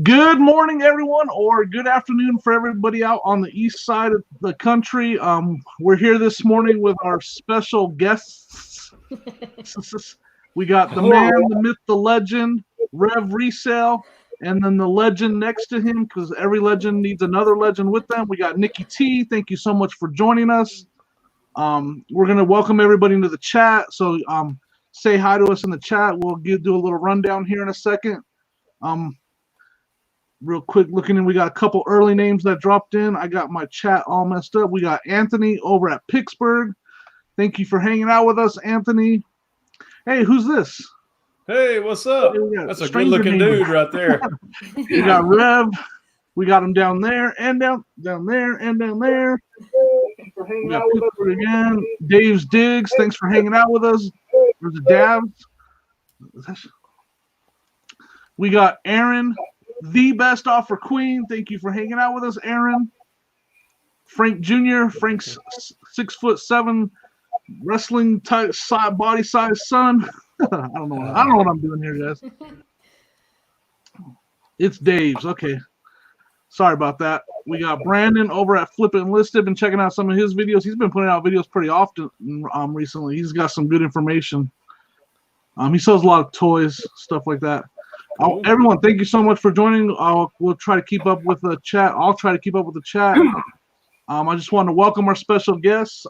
Good morning, everyone, or good afternoon for everybody out on the east side of the country. We're here this morning with our special guests. We got the man, the myth, the legend, Rev Resale, and then the legend next to him, because every legend needs another legend with them. We got Nikki T. Thank you so much for joining us. We're going to welcome everybody into the chat. So say hi to us in the chat. We'll do a little rundown here in a second. Real quick looking in, we got a couple early names that dropped in. I got my chat all messed up. We got Anthony over at Pittsburgh. Thank you for hanging out with us, Anthony. Hey, who's this? Hey, what's up? Hey, that's a good-looking dude right there. We got Rev. We got him down there and down there and down there. Thanks for hanging out with us again. Dave's Diggs. Thanks for hanging out with us. There's a Dabs. We got Aaron, the best offer queen. Thank you for hanging out with us, Aaron. Frank Jr. Frank's 6'7" wrestling type body size son. I don't know what I'm doing here, guys. It's Dave's. Okay. Sorry about that. We got Brandon over at Flip and Listed. Been checking out some of his videos. He's been putting out videos pretty often recently. He's got some good information. He sells a lot of toys, stuff like that. Everyone, thank you so much for joining. We'll try to keep up with the chat. I'll try to keep up with the chat. I just want to welcome our special guests,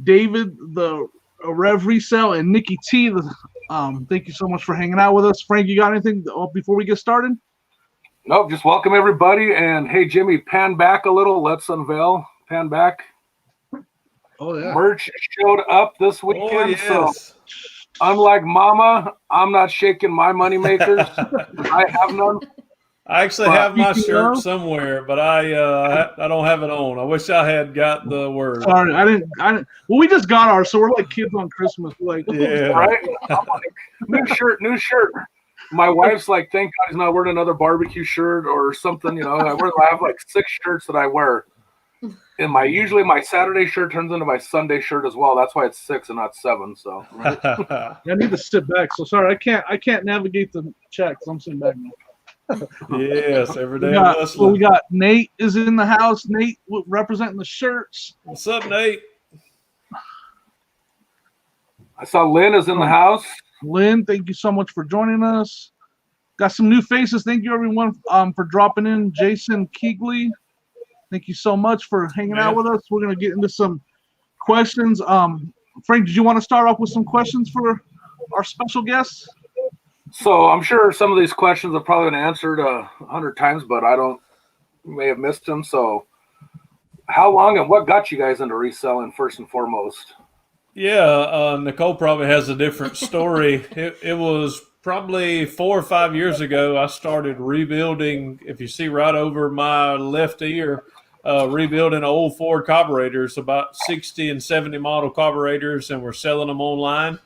David, the Rev Resale, and Nikki T. Thank you so much for hanging out with us. Frank, you got anything before we get started? Nope, just welcome everybody. And hey, Jimmy, pan back a little. Let's unveil. Pan back. Oh, yeah. Merch showed up this weekend. Oh, yes. So unlike Mama, I'm not shaking my money makers. I have none. I actually have my shirt somewhere, but I don't have it on. I wish I had got the word. Sorry, I didn't. Well, we just got ours, so we're like kids on Christmas. We're like, yeah, right? I'm like, new shirt. My wife's like, thank God he's not wearing another barbecue shirt or something. You know, I have like 6 shirts that I wear. And usually my Saturday shirt turns into my Sunday shirt as well. That's why it's 6 and not 7. So right? I need to sit back. So sorry, I can't navigate the chat because I'm sitting back now. Yes, every day. We got Nate is in the house. Nate representing the shirts. What's up, Nate? I saw Lynn is in the house. Lynn, thank you so much for joining us. Got some new faces. Thank you, everyone, for dropping in. Jason Keegley, thank you so much for hanging out with us. We're going to get into some questions. Frank, did you want to start off with some questions for our special guests? So I'm sure some of these questions have probably been answered 100 times, but may have missed them. So how long and what got you guys into reselling first and foremost? Yeah, Nicole probably has a different story. It was probably 4 or 5 years ago. I started rebuilding, if you see right over my left ear, rebuilding old Ford carburetors, about 60 and 70 model carburetors, and we're selling them online,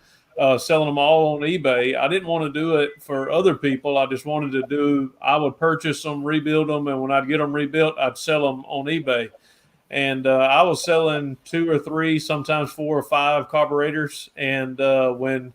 selling them all on eBay. I didn't want to do it for other people. I just wanted to I would purchase them, rebuild them, and when I'd get them rebuilt, I'd sell them on eBay. And I was selling 2 or 3, sometimes 4 or 5 carburetors. And when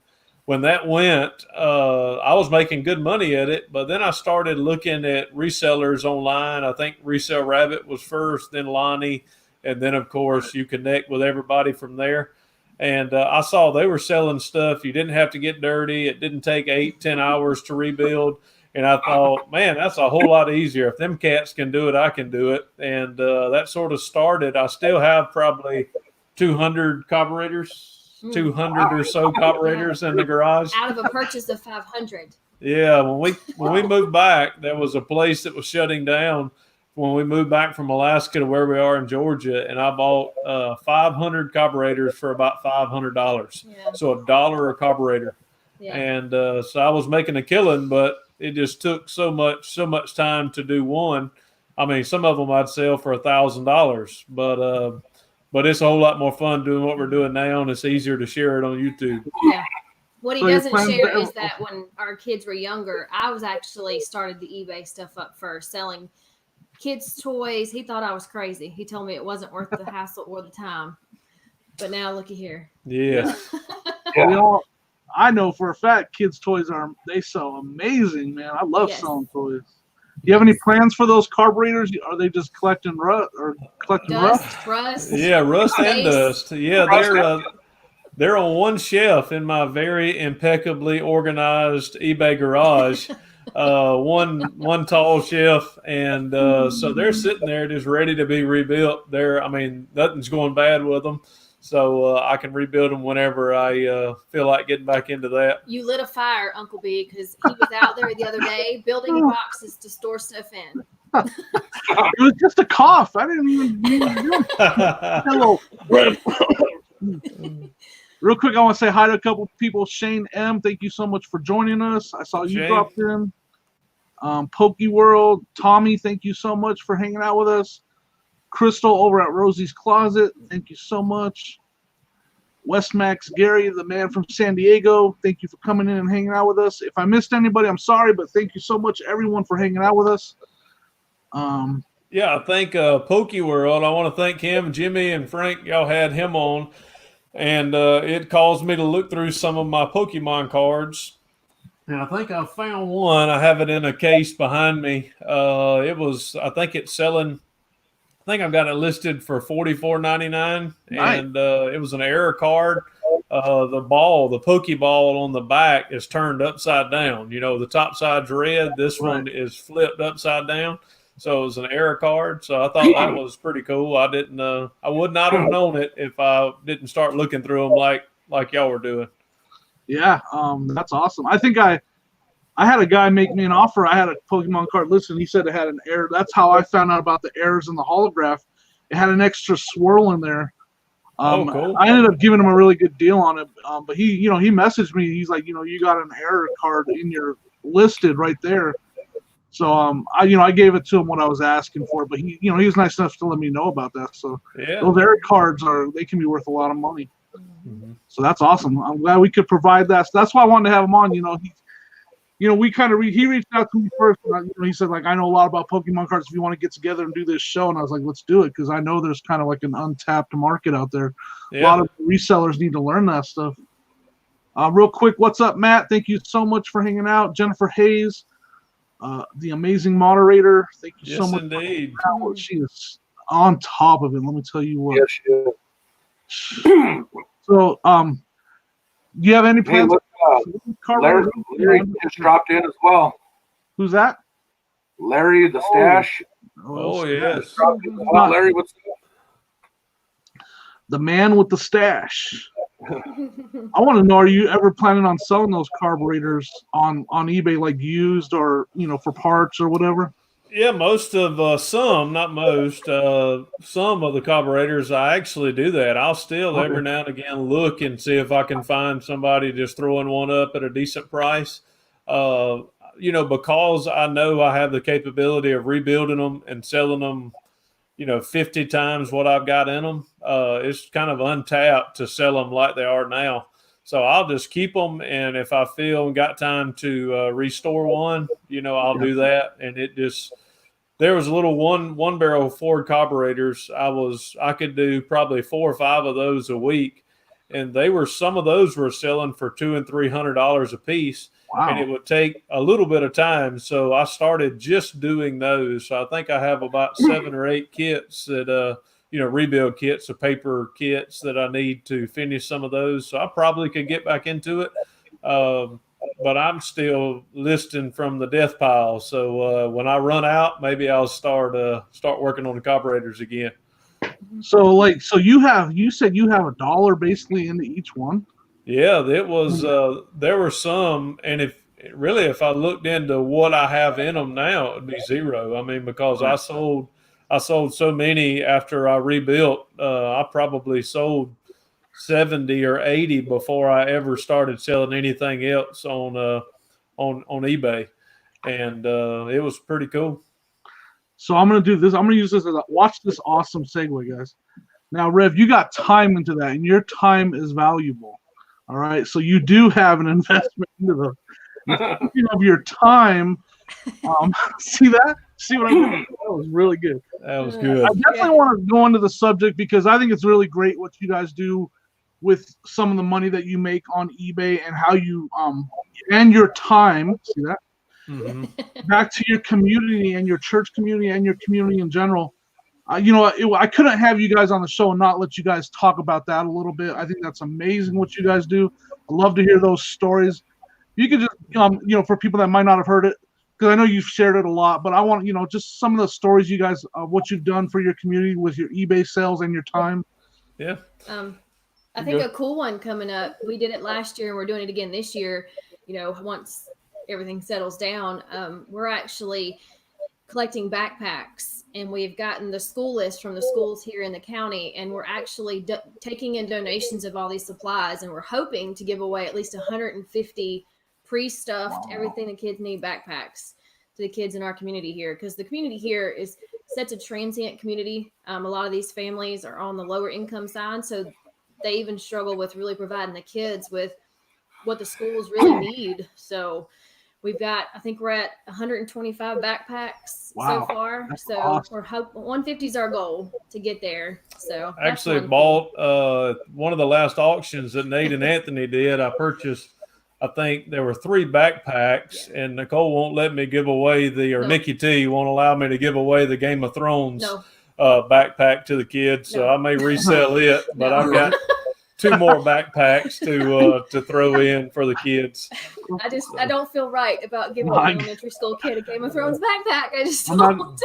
that went, I was making good money at it. But then I started looking at resellers online. I think Resale Rabbit was first, then Lonnie. And then, of course, you connect with everybody from there. And I saw they were selling stuff. You didn't have to get dirty. It didn't take 8-10 hours to rebuild. And I thought, man, that's a whole lot easier. If them cats can do it, I can do it. And that sort of started. I still have probably 200 carburetors, 200 or so carburetors in the garage. Out of a purchase of 500. Yeah, when we moved back, there was a place that was shutting down when we moved back from Alaska to where we are in Georgia, and I bought 500 carburetors for about $500. Yeah. So $1 a carburetor. Yeah. And so I was making a killing, but it just took so much time to do one. I mean, some of them I'd sell for $1,000, but it's a whole lot more fun doing what we're doing now, and it's easier to share it on YouTube. Yeah. What he doesn't share is that when our kids were younger, I was actually started the eBay stuff up first, selling kids' toys. He thought I was crazy. He told me it wasn't worth the hassle or the time. But now looky here. Yeah. I know for a fact kids' toys they sell amazing, man. I love selling toys. Do you have any plans for those carburetors? Are they just collecting rust or collecting rust? Yeah, rust and dust. Yeah, they're on one shelf in my very impeccably organized eBay garage. One tall shelf, and so they're sitting there just ready to be rebuilt. Nothing's going bad with them, so I can rebuild them whenever I feel like getting back into that. You lit a fire, Uncle B, because he was out there the other day building boxes to store stuff in. It was just a cough. I didn't even mean to do it. Hello. Real quick, I want to say hi to a couple of people. Shane M., thank you so much for joining us. I saw you dropped in. Pokey World, Tommy, thank you so much for hanging out with us. Crystal over at Rosie's Closet, thank you so much. West Max Gary, the man from San Diego, thank you for coming in and hanging out with us. If I missed anybody, I'm sorry, but thank you so much, everyone, for hanging out with us. Yeah, I think Pokey World, I want to thank him, Jimmy and Frank, y'all had him on. And it caused me to look through some of my Pokemon cards. And I think I found one. I have it in a case behind me. I think it's selling, I think I've got it listed for $44.99. Nice. And it was an error card. The Pokeball on the back is turned upside down. The top side's red. This one is flipped upside down. So it was an error card. So I thought that was pretty cool. I would not have known it if I didn't start looking through them like y'all were doing. Yeah, that's awesome. I think I had a guy make me an offer. I had a Pokemon card listed, and he said it had an error. That's how I found out about the errors in the holograph. It had an extra swirl in there. Cool. I ended up giving him a really good deal on it. But he messaged me. He's like, you got an error card in your listed right there. So I gave it to him what I was asking for, but he was nice enough to let me know about that. So those error cards they can be worth a lot of money. Mm-hmm. So that's awesome. I'm glad we could provide that. So that's why I wanted to have him on. He reached out to me first. And he said, like, I know a lot about Pokemon cards. If you want to get together and do this show, and I was like, let's do it, because I know there's kind of like an untapped market out there. Yeah. A lot of resellers need to learn that stuff. Real quick, what's up, Matt? Thank you so much for hanging out. Jennifer Hayes, the amazing moderator. Thank you so much. Indeed. She is on top of it. Let me tell you what. Yes, she is. So, do you have any plans? Larry just dropped in as well. Who's that? Larry the Stash. Oh yes. Larry, what's up? The man with the stash. I want to know, are you ever planning on selling those carburetors on eBay, like used or for parts or whatever? Yeah, most of some, not most, some of the carburetors, I actually do that. I'll still every now and again look and see if I can find somebody just throwing one up at a decent price. Because I know I have the capability of rebuilding them and selling them, 50 times what I've got in them. It's kind of untapped to sell them like they are now. So I'll just keep them, and if I feel and got time to restore one, I'll do that. And there was a little one barrel Ford carburetors. I could do probably 4 or 5 of those a week, and some of those were selling for $200 and $300 a piece. Wow. And it would take a little bit of time. So I started just doing those. So I think I have about 7 or 8 kits that, rebuild kits, or paper kits that I need to finish some of those. So I probably could get back into it. But I'm still listing from the death pile. So when I run out, maybe I'll start working on the carburetors again. So you said you have $1 basically into each one? Yeah, it was. There were some, and if I looked into what I have in them now, it would be zero. I mean, because I sold so many after I rebuilt. I probably sold 70 or 80 before I ever started selling anything else on eBay, and it was pretty cool. So I'm gonna do this. I'm gonna use this as watch this awesome segue, guys. Now, Rev, you got time into that, and your time is valuable. All right, so you do have an investment into speaking of your time. See that? See what I mean? That was really good. That was good. I definitely want to go into the subject because I think it's really great what you guys do with some of the money that you make on eBay and how you and your time, see that, back to your community and your church community and your community in general. I couldn't have you guys on the show and not let you guys talk about that a little bit. I think that's amazing what you guys do. I love to hear those stories. You could just, for people that might not have heard it, because I know you've shared it a lot, but I want, just some of the stories you guys, what you've done for your community with your eBay sales and your time. Yeah. I think a cool one coming up. We did it last year and we're doing it again this year. Once everything settles down, we're actually collecting backpacks, and we've gotten the school list from the schools here in the county, and we're actually taking in donations of all these supplies, and we're hoping to give away at least 150 pre-stuffed everything the kids need backpacks to the kids in our community here, because the community here is such a transient community. A lot of these families are on the lower income side, so they even struggle with really providing the kids with what the schools really need. So I think we're at 125 backpacks so far. That's so awesome. we're 150 is our goal to get there. So I actually bought one of the last auctions that Nate and Anthony did. I purchased, I think there were 3 backpacks, and Nicole won't let me give away Nikki T won't allow me to give away the Game of Thrones backpack to the kids. So I may resell it, but I've got 2 more backpacks to throw in for the kids. I don't feel right about giving an elementary school kid a Game of Thrones backpack. I just don't.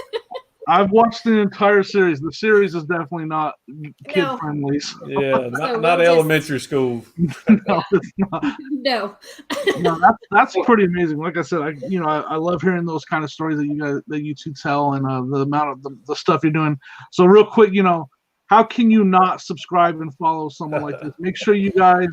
I've watched the entire series. The series is definitely not kid friendly. So. Yeah, not elementary school. No, it's not. No. That's pretty amazing. Like I said, I love hearing those kind of stories that you two tell, and the amount of the stuff you're doing. So real quick, how can you not subscribe and follow someone like this? Make sure you guys,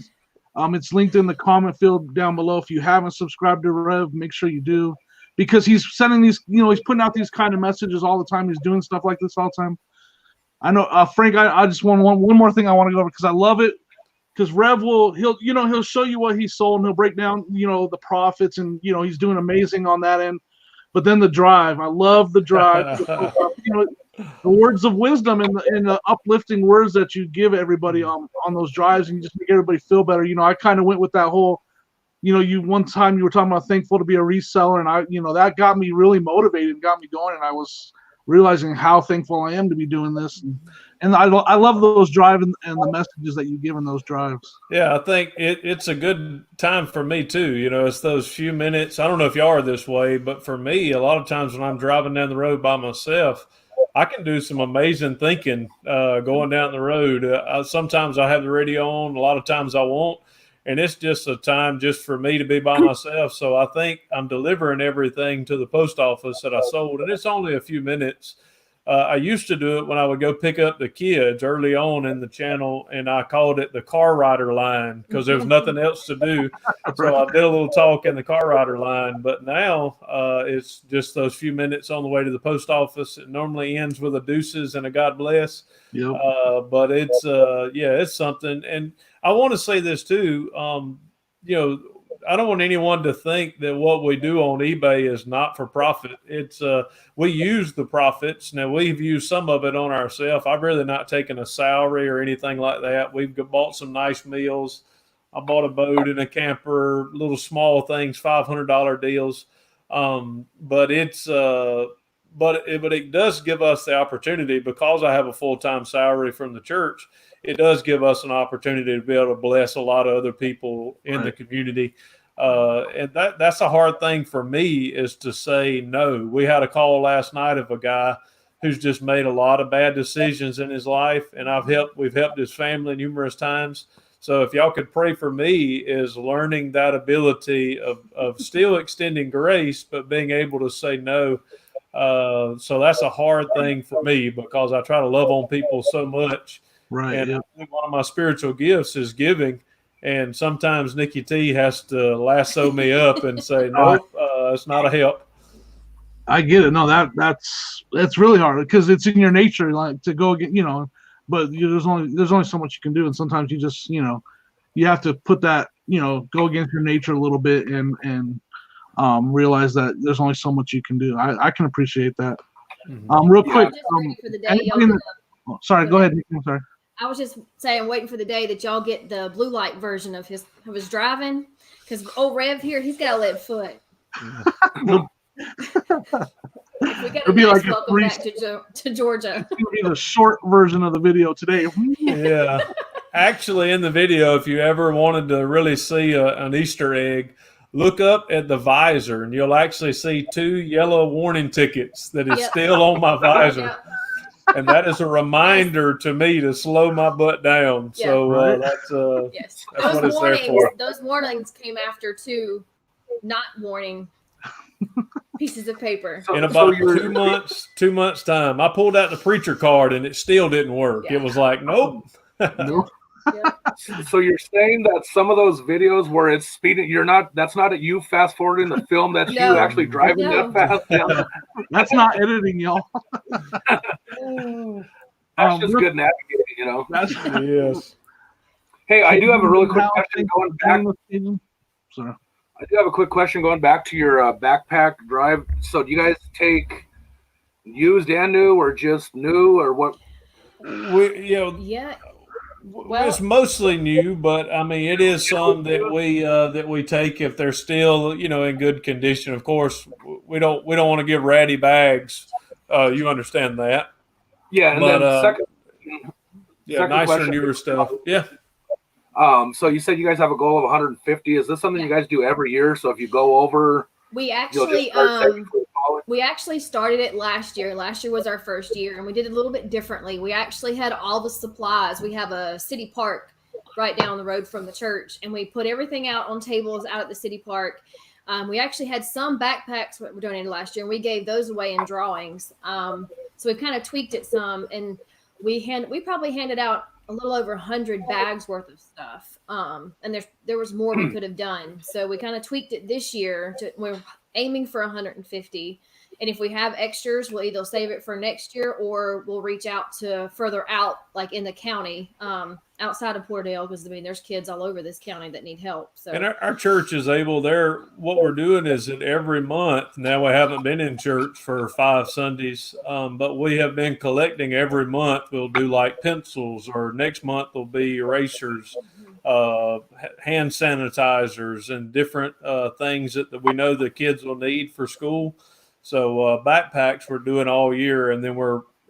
it's linked in the comment field down below. If you haven't subscribed to Rev, make sure you do, because he's sending these, he's putting out these kind of messages all the time. He's doing stuff like this all the time. I know, Frank, I just want one more thing I want to go over, because I love it. Because Rev he'll show you what he sold, and he'll break down, the profits, and, he's doing amazing on that end. But then the drive, I love the drive. The words of wisdom and the uplifting words that you give everybody on those drives, and you just make everybody feel better. I kind of went with that whole, one time you were talking about thankful to be a reseller, and that got me really motivated and got me going, and I was realizing how thankful I am to be doing this. And I love those drives and the messages that you give in those drives. Yeah, I think it's a good time for me too. It's those few minutes. I don't know if y'all are this way, but for me, a lot of times when I'm driving down the road by myself, I can do some amazing thinking going down the road. Sometimes I have the radio on, a lot of times I won't. And it's just a time just for me to be by myself. So I think I'm delivering everything to the post office that I sold. And it's only a few minutes. I used to do it when I would go pick up the kids early on in the channel, and I called it the car rider line because there was nothing else to do. So I did a little talk in the car rider line. But now it's just those few minutes on the way to the post office. It normally ends with a deuces and a God bless. Yep. But it's something. And I want to say this too. I don't want anyone to think that what we do on eBay is not for profit. It's we use the profits. Now, we've used some of it on ourselves. I've really not taken a salary or anything like that. We've bought some nice meals. I bought a boat and a camper, little small things, $500 deals. But it does give us the opportunity, because I have a full-time salary from the church. It does give us an opportunity to be able to bless a lot of other people in the community. And that's a hard thing for me, is to say no. We had a call last night of a guy who's just made a lot of bad decisions in his life, and we've helped his family numerous times. So if y'all could pray for me, is learning that ability of still extending grace, but being able to say no. So that's a hard thing for me, because I try to love on people so much. Right. And I think one of my spiritual gifts is giving. And sometimes Nikki T has to lasso me up and say, nope, it's not a help. I get it. No, that's really hard, because it's in your nature, like, to go get, but there's only so much you can do. And sometimes you just, you have to put that, go against your nature a little bit and realize that there's only so much you can do. I can appreciate that. Real quick. Sorry, go ahead. I'm sorry. I was just saying, waiting for the day that y'all get the blue light version of his driving, because old Rev here, he's got a lead foot. If we get a It'll be nice like a welcome back to Georgia. It's gonna be the short version of the video today. Yeah. Actually, in the video, if you ever wanted to really see an Easter egg, look up at the visor, and you'll actually see 2 yellow warning tickets that is still on my visor. Yep. And that is a reminder to me to slow my butt down. Yeah. So Right. that's Those what it's there warnings, for. those warnings came after 2 not warning pieces of paper. In about 2 months time, I pulled out the preacher card and it still didn't work. Yeah. It was like, nope. Nope. So you're saying that some of those videos where it's speeding, that's not you fast forwarding the film, that's you actually driving that fast. Yeah. That's not editing, y'all. That's just good navigating, you know. Yes. Hey, I do have a really quick question going back. Sorry. I do have a quick question going back to your backpack drive. So do you guys take used and new, or just new, or what? Yeah. Well, it's mostly new, but I mean, it is some that we take if they're still, in good condition. Of course, we don't want to give ratty bags. You understand that? Yeah, and but, then second nicer, question, newer stuff. Yeah. So you said you guys have a goal of 150. Is this something you guys do every year? So if you go over, we actually started it last year. Last year was our first year, and we did it a little bit differently. We actually had all the supplies. We have a city park right down the road from the church, and we put everything out on tables out at the city park. We actually had some backpacks that were donated last year, and we gave those away in drawings. So we've kind of tweaked it some, and we probably handed out a little over 100 bags worth of stuff. And there was more we could have done. So we kind of tweaked it this year we're aiming for 150. And if we have extras, we'll either save it for next year, or we'll reach out to further out, like in the county, outside of Porterdale, because there's kids all over this county that need help. So, and our church is able. What we're doing is that every month now, we haven't been in church for 5 Sundays, but we have been collecting every month. We'll do like pencils, or next month will be erasers, hand sanitizers, and different things that we know the kids will need for school. So backpacks we're doing all year, and then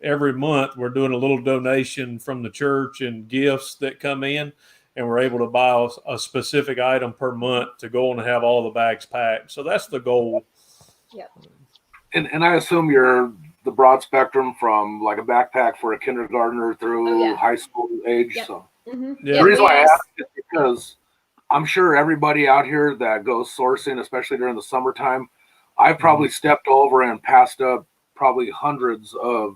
every month we're doing a little donation from the church and gifts that come in, and we're able to buy a specific item per month to go on and have all the bags packed. So that's the goal. Yep. And I assume you're the broad spectrum from like a backpack for a kindergartner through high school age. Yep. So Yeah. the reason why I ask is because I'm sure everybody out here that goes sourcing, especially during the summertime, I've probably stepped over and passed up probably hundreds of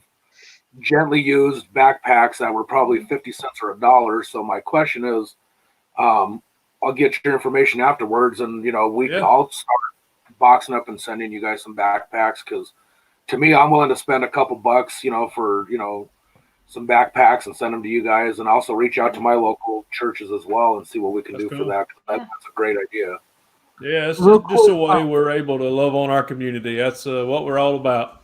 gently used backpacks that were probably 50 cents or $1. So my question is, I'll get your information afterwards, and I'll start boxing up and sending you guys some backpacks, because to me, I'm willing to spend a couple bucks, for some backpacks and send them to you guys, and also reach out to my local churches as well and see what we can do for that. That's a great idea. Yeah, it's just a way we're able to love on our community. That's what we're all about.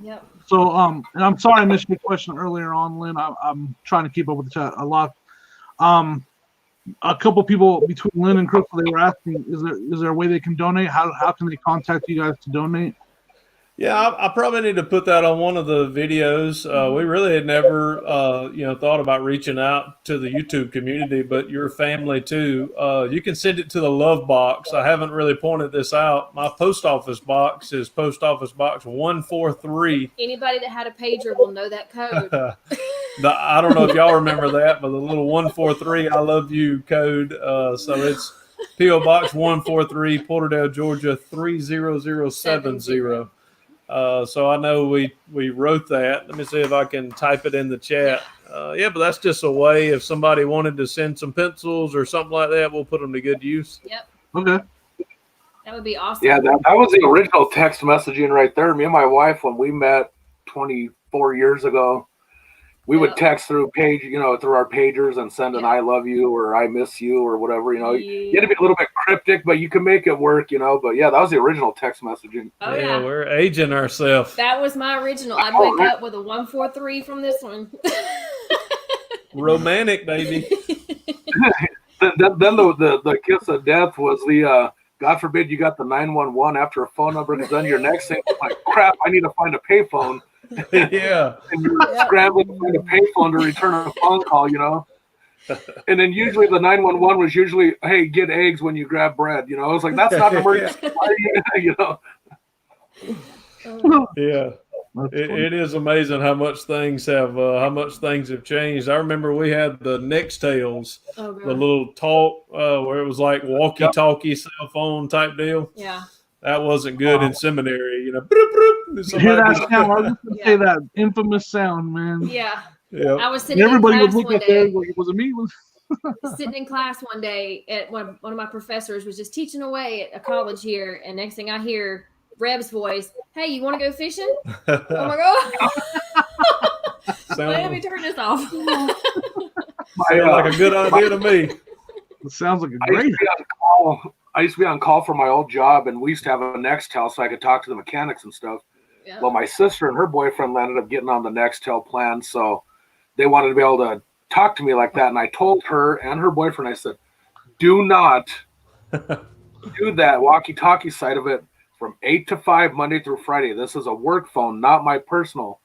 Yep. So, and I'm sorry I missed your question earlier on, Lynn. I'm trying to keep up with the chat a lot. A couple people between Lynn and Crystal, they were asking, is there a way they can donate? How can they contact you guys to donate? Yeah, I probably need to put that on one of the videos. We really had never, thought about reaching out to the YouTube community, but your family too. You can send it to the love box. I haven't really pointed this out. My post office box is post office box 143. Anybody that had a pager will know that code. I don't know if y'all remember that, but the little 143 I love you code. So it's P.O. Box 143, Porterdale, Georgia 30070. So I know we wrote that. Let me see if I can type it in the chat. But that's just a way if somebody wanted to send some pencils or something like that, we'll put them to good use. Yep. Okay. That would be awesome. Yeah, that was the original text messaging right there. Me and my wife, when we met 24 years ago, we would text through through our pagers and send an I love you or I miss you or whatever, You had to be a little bit cryptic, but you can make it work, But yeah, that was the original text messaging. Oh, yeah. We're aging ourselves. That was my original. I'd wake up with a 143 from this one. Romantic, baby. Then the kiss of death was the God forbid you got the 911 after a phone number, because then your next thing is like, crap, I need to find a payphone. Yeah. And you're scrambling to find a payphone to return a phone call, you know. And then usually the 911 was usually, hey, get eggs when you grab bread. You know, I was like, that's not an emergency. You know. Yeah. It is amazing how much things have changed. I remember we had the Nextels, the little talk where it was like walkie-talkie cell phone type deal. Yeah. That wasn't good in seminary, you know. You hear that sound? I was just gonna say that infamous sound, man. Yeah. Yeah. I was sitting Everybody in would class look one up there day. like, was it me? Sitting in class one day at one of my professors was just teaching away at a college here, and next thing I hear Reb's voice, "Hey, you want to go fishing?" Oh my god! Let me turn this off. Sounds like a good idea to me. It sounds like a great. I used to be on call for my old job, and we used to have a Nextel so I could talk to the mechanics and stuff. Yeah. Well, my sister and her boyfriend ended up getting on the Nextel plan, so they wanted to be able to talk to me like that. And I told her and her boyfriend, I said, do not do that walkie-talkie side of it from 8 to 5 Monday through Friday. This is a work phone, not my personal.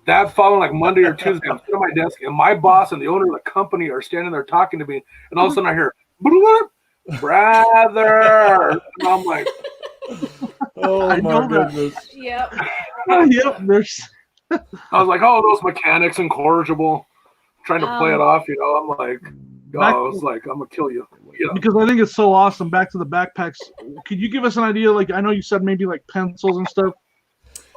That following like Monday or Tuesday, I'm sitting at my desk, and my boss and the owner of the company are standing there talking to me, and all of a sudden I hear, brother, and I'm like, oh my goodness. Yep. Yep. I was like, oh, those mechanics incorrigible, trying to play it off, you know. I'm like, I was like, I'm gonna kill you. Yeah. Because I think it's so awesome. Back to the backpacks. Could you give us an idea? Like, I know you said maybe like pencils and stuff.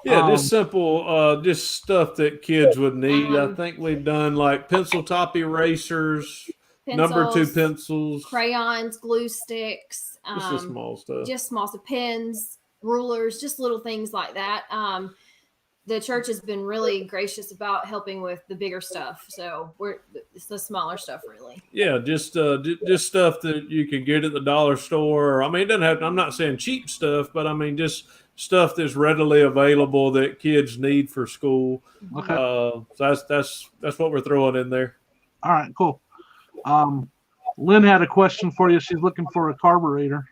Yeah, just simple, just stuff that kids would need. I think we've done like pencil top erasers, number 2 pencils, crayons, glue sticks, just the small stuff. Just small stuff, pens, rulers, just little things like that. The church has been really gracious about helping with the bigger stuff. So it's the smaller stuff, really. Yeah, just stuff that you can get at the dollar store. I mean, it doesn't have. I'm not saying cheap stuff, but I mean just stuff that's readily available that kids need for school. Okay. So that's what we're throwing in there. All right, cool. Lynn had a question for you. She's looking for a carburetor.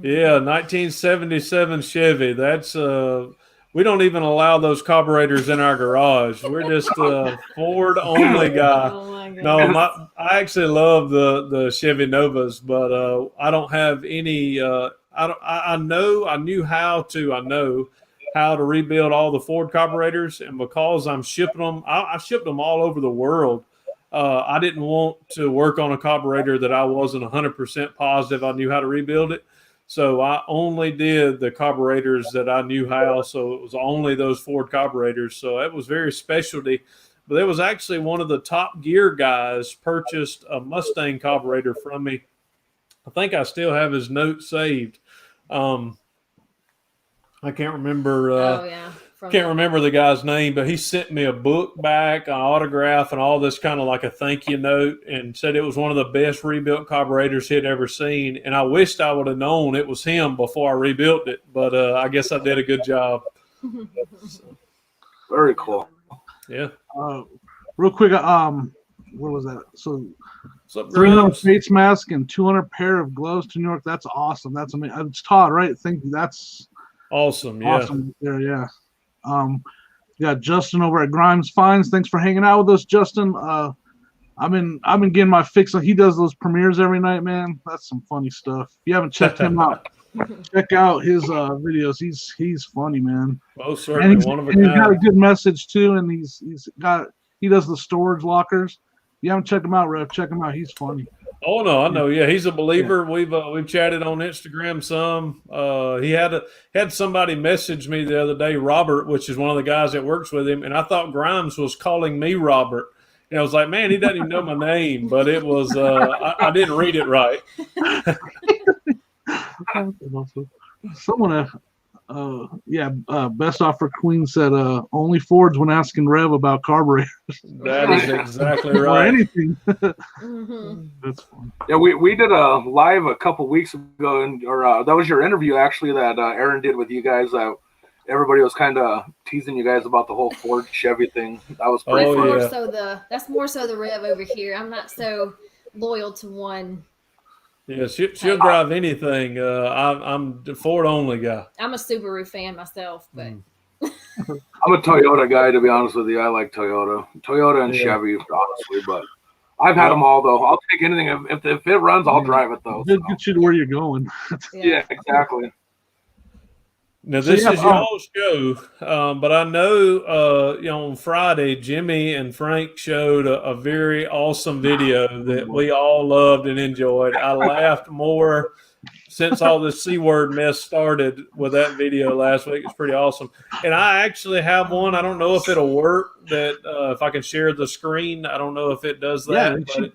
Yeah, 1977 Chevy. That's we don't even allow those carburetors in our garage. We're just a Ford only guy. Oh my God. No, I actually love the Chevy Novas, but I don't have any. I know how to rebuild all the Ford carburetors, and because I'm shipping them, I shipped them all over the world. I didn't want to work on a carburetor that I wasn't 100% positive I knew how to rebuild it. So I only did the carburetors that I knew how. So it was only those Ford carburetors. So it was very specialty. But it was actually one of the Top Gear guys purchased a Mustang carburetor from me. I think I still have his note saved. I can't remember. Can't remember the guy's name, but he sent me a book back, an autograph, and all this kind of like a thank you note, and said it was one of the best rebuilt carburetors he'd ever seen. And I wished I would have known it was him before I rebuilt it, but I guess I did a good job. Very cool. Yeah. Real quick, what was that? So, 300 face mask and 200 pair of gloves to New York. That's awesome. That's amazing. It's Todd, right? I think that's awesome. Yeah. Awesome there. Yeah. We got Justin over at Grimes Finds. Thanks for hanging out with us, Justin. I've been getting my fix. He does those premieres every night, man. That's some funny stuff. If you haven't checked him out, check out his videos. He's funny, man. Oh, certainly one of a kind. He's got a good message too, and he does the storage lockers. If you haven't checked him out, Rev, check him out. He's funny. Oh no, I know. Yeah, he's a believer. Yeah. We've chatted on Instagram some. He had somebody message me the other day, Robert, which is one of the guys that works with him, and I thought Grimes was calling me Robert. And I was like, man, he doesn't even know my name, but it was I didn't read it right. Someone, Best Offer Queen said only Fords when asking Rev about carburetors. That is exactly right. Or anything. That's fun. Yeah, we did a live a couple weeks ago, or that was your interview actually that Aaron did with you guys. everybody was kind of teasing you guys about the whole Ford Chevy thing. That was pretty Oh, funny. yeah. That's more so the Rev over here. I'm not so loyal to one. Yeah, she'll drive anything. I'm the Ford only guy. I'm a Subaru fan myself, but I'm a Toyota guy, to be honest with you. I like Toyota and Chevy, honestly, but I've had them all though. I'll take anything if it runs. I'll drive it though. It gets you to where you're going. Yeah, exactly. Now this is y'all's show, but I know on Friday Jimmy and Frank showed a very awesome video that we all loved and enjoyed. I laughed more since all this C word mess started with that video last week. It's pretty awesome. And I actually have one. I don't know if it'll work. That if I can share the screen, I don't know if it does that.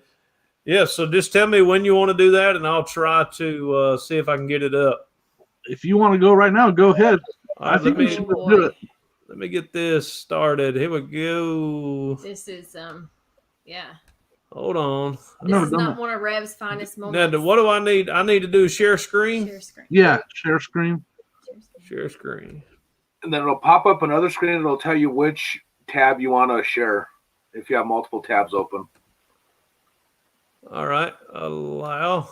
Yeah, so just tell me when you want to do that, and I'll try to see if I can get it up. If you want to go right now, go ahead. Right, I think we should do it. Let me get this started. Here we go. this is yeah. Hold on. This is not one of Rev's finest moments. Now, what do I need? I need to do share screen? Share screen. Yeah, share screen. Share screen. And then it'll pop up another screen. And it'll tell you which tab you want to share if you have multiple tabs open. All right. Allow.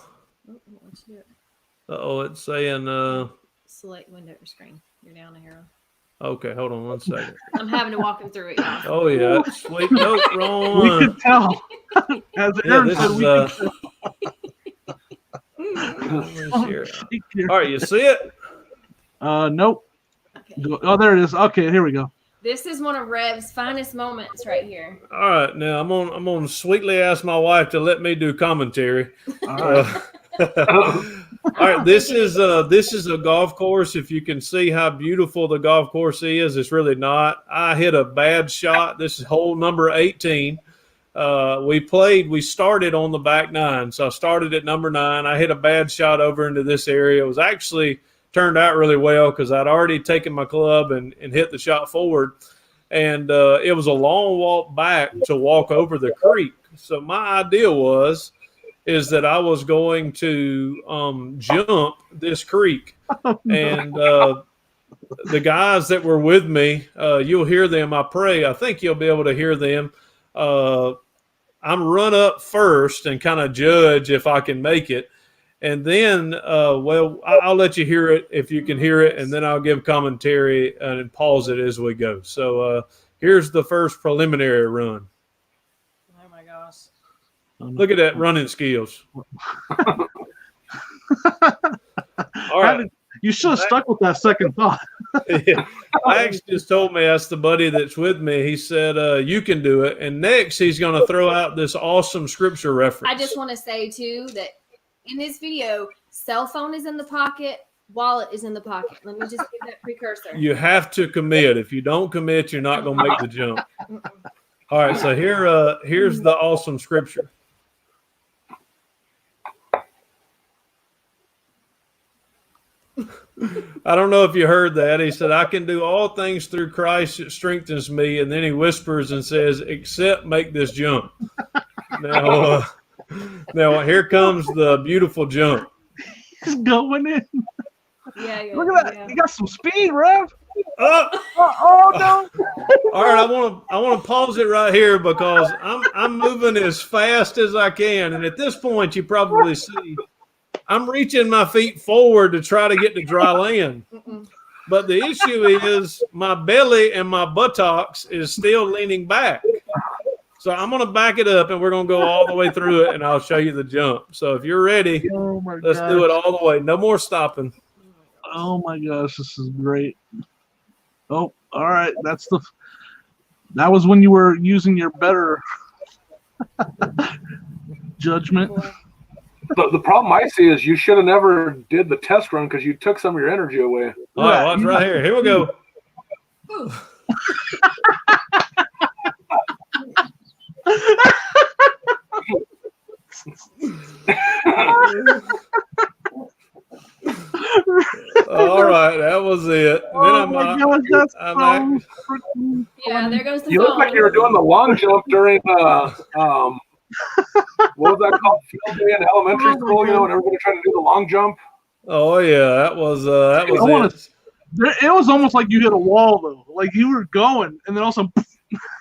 Uh-oh, it's saying select window or screen. You're down a arrow. Okay, hold on 1 second. I'm having to walk him through it, y'all. Oh yeah, sweet. Nope, wrong We one. can tell. As Aaron said, we can All right, you see it? Nope. Okay. Oh, there it is. Okay, here we go. This is one of Rev's finest moments right here. All right, now I'm gonna sweetly ask my wife to let me do commentary. All right. All right, this is a golf course. If you can see how beautiful the golf course is, it's really not. I hit a bad shot. This is hole number 18. We started on the back nine, so I started at number 9. I hit a bad shot over into this area. It was actually turned out really well because I'd already taken my club and hit the shot forward, and it was a long walk back to walk over the creek. So my idea is that I was going to jump this creek. And the guys that were with me, you'll hear them, I pray. I think you'll be able to hear them. I'm run up first and kind of judge if I can make it. And then, I'll let you hear it if you can hear it, and then I'll give commentary and pause it as we go. So here's the first preliminary run. Oh, my gosh. Look at that running skills. All right. You should have stuck with that second thought. Yeah. Max just told me, that's the buddy that's with me. He said, you can do it. And next, he's going to throw out this awesome scripture reference. I just want to say, too, that in this video, cell phone is in the pocket, wallet is in the pocket. Let me just give that precursor. You have to commit. If you don't commit, you're not going to make the jump. All right, so here's the awesome scripture. I don't know if you heard that. He said, I can do all things through Christ that strengthens me. And then he whispers and says, except make this jump. Now here comes the beautiful jump. He's going in. Yeah. Look at that. Yeah. You got some speed, Rev. Oh no. All right, I want to pause it right here because I'm moving as fast as I can. And at this point, you probably see I'm reaching my feet forward to try to get to dry land. But the issue is my belly and my buttocks is still leaning back. So I'm going to back it up, and we're going to go all the way through it, and I'll show you the jump. So if you're ready, let's do it all the way. No more stopping. Oh, my gosh. This is great. Oh, all right. That was when you were using your better judgment. The problem I see is you should have never did the test run because you took some of your energy away. All right, watch right here. Here we go. All right, that was it. Yeah, there goes the You look like you were doing the long jump during what was that called? Field day in elementary school, when everybody tried to do the long jump. Oh yeah, that was it. It was almost like you hit a wall though. Like you were going, and then also,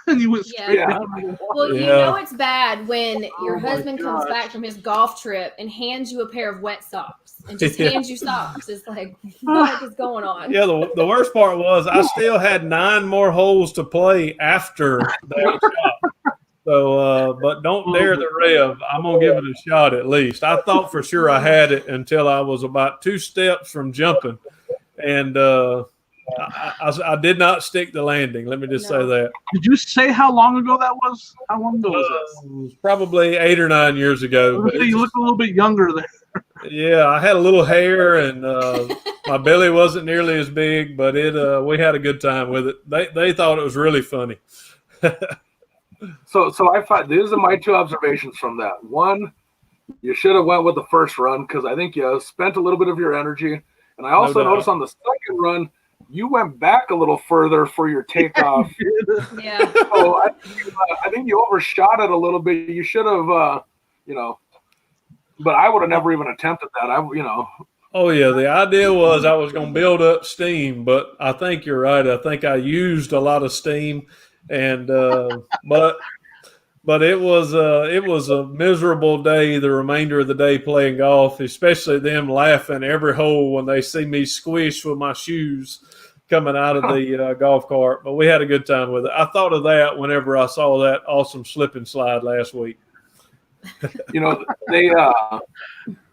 and you went straight Yeah. down the wall. Well, you know it's bad when your Oh my husband comes gosh. back from his golf trip and hands you a pair of wet socks and just hands you socks. It's like, what is going on? Yeah, the worst part was I still had 9 more holes to play after that shot. So, but don't dare the rev. I'm going to give it a shot at least. I thought for sure I had it until I was about 2 steps from jumping. And I did not stick the landing. Let me just say that. Did you say how long ago that was? How long ago was It was probably 8 or 9 years ago. But that? You look a little bit younger there. yeah, I had a little hair and my belly wasn't nearly as big, but we had a good time with it. They thought it was really funny. So I find these are my 2 observations from that. One, you should have went with the first run because I think you spent a little bit of your energy. And I also noticed on the second run, you went back a little further for your takeoff. Yeah. So I think you overshot it a little bit. You should have, but I would have never even attempted that. Oh, yeah. The idea was I was going to build up steam, but I think you're right. I think I used a lot of steam. And but it was a miserable day, the remainder of the day playing golf, especially them laughing every hole when they see me squish with my shoes coming out of the golf cart. But we had a good time with it. I thought of that whenever I saw that awesome slip and slide last week. They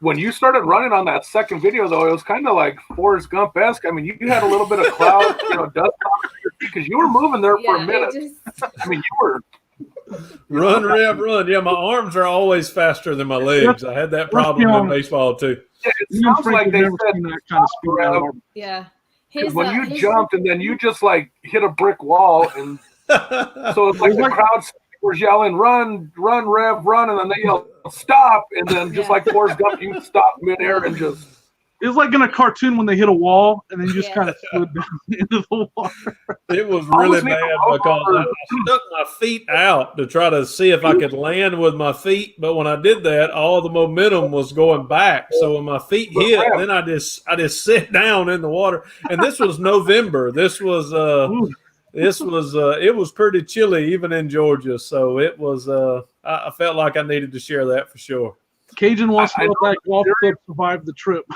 when you started running on that second video, though, it was kind of like Forrest Gump-esque. I mean, you had a little bit of cloud, dust because you were moving there for a minute. I mean, you were run, Rev, run. Yeah, my arms are always faster than my legs. I had that problem in baseball too. Yeah, it sounds like they said that kind of speed out of Yeah. when you jumped and then you just like hit a brick wall, and so it's like the crowd was yelling, "Run, run, Rev, run!" and then they yell, "Stop!" and then just like Forrest Gump, you stop midair and just. It was like in a cartoon when they hit a wall and then you just kind of slid down into the water. It was really bad because I stuck my feet out to try to see if I could land with my feet. But when I did that, all the momentum was going back. So when my feet hit, then I just sat down in the water. And this was November. It was pretty chilly even in Georgia. So it was. I felt like I needed to share that for sure. Cajun wants to know if that golf club survived the trip.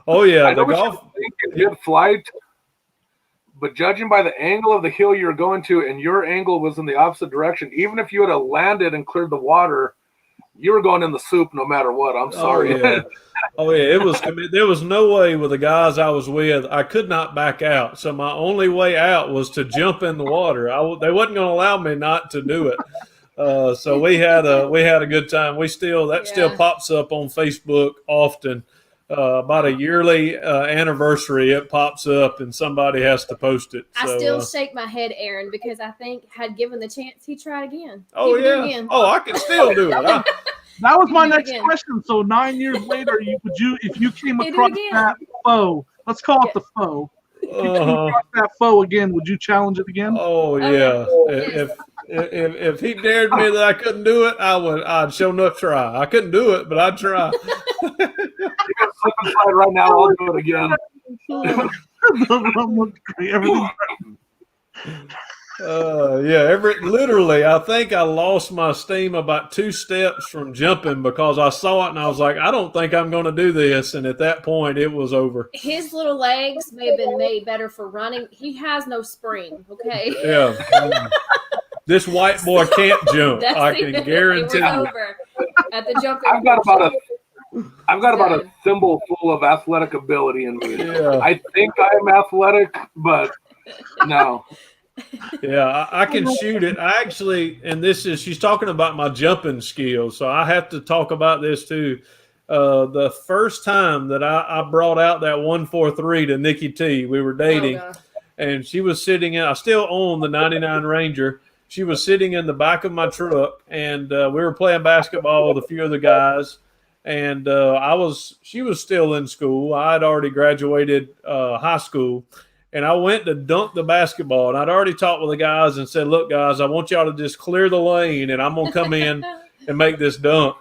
Oh yeah, I the golf. Good flight, but judging by the angle of the hill you're going to, and your angle was in the opposite direction. Even if you had landed and cleared the water, you were going in the soup no matter what. I'm sorry. Oh yeah, it was. I mean, there was no way with the guys I was with. I could not back out. So my only way out was to jump in the water. They wasn't going to allow me not to do it. So we had a good time. Still pops up on Facebook often. About a yearly anniversary, it pops up and somebody has to post it. So, I still shake my head, Aaron, because I think had given the chance, he'd try again. Oh yeah. Again. Oh, I can still do it. That was my next question. So 9 years later, if you came across that foe, let's call it the foe. If you came across that foe again, would you challenge it again? Oh yeah. If he dared me that I couldn't do it, I'd sure enough try. I couldn't do it, but I'd try. Slip and slide right now. I'll do it again. Literally, I think I lost my steam about 2 steps from jumping because I saw it and I was like, I don't think I'm going to do this. And at that point, it was over. His little legs may have been made better for running. He has no spring. Okay. Yeah. This white boy can't jump. I can guarantee you. Over at the jumping. I've got about a thimble full of athletic ability in me. Yeah. I think I'm athletic, but no. Yeah, I can shoot it. I actually, and she's talking about my jumping skills, so I have to talk about this too. The first time that I brought out that 143 to Nikki T, we were dating, and she was sitting I still own the 99 Ranger. She was sitting in the back of my truck, and we were playing basketball with a few other guys. And she was still in school. I had already graduated high school, and I went to dunk the basketball. And I'd already talked with the guys and said, "Look, guys, I want y'all to just clear the lane, and I'm gonna come in and make this dunk.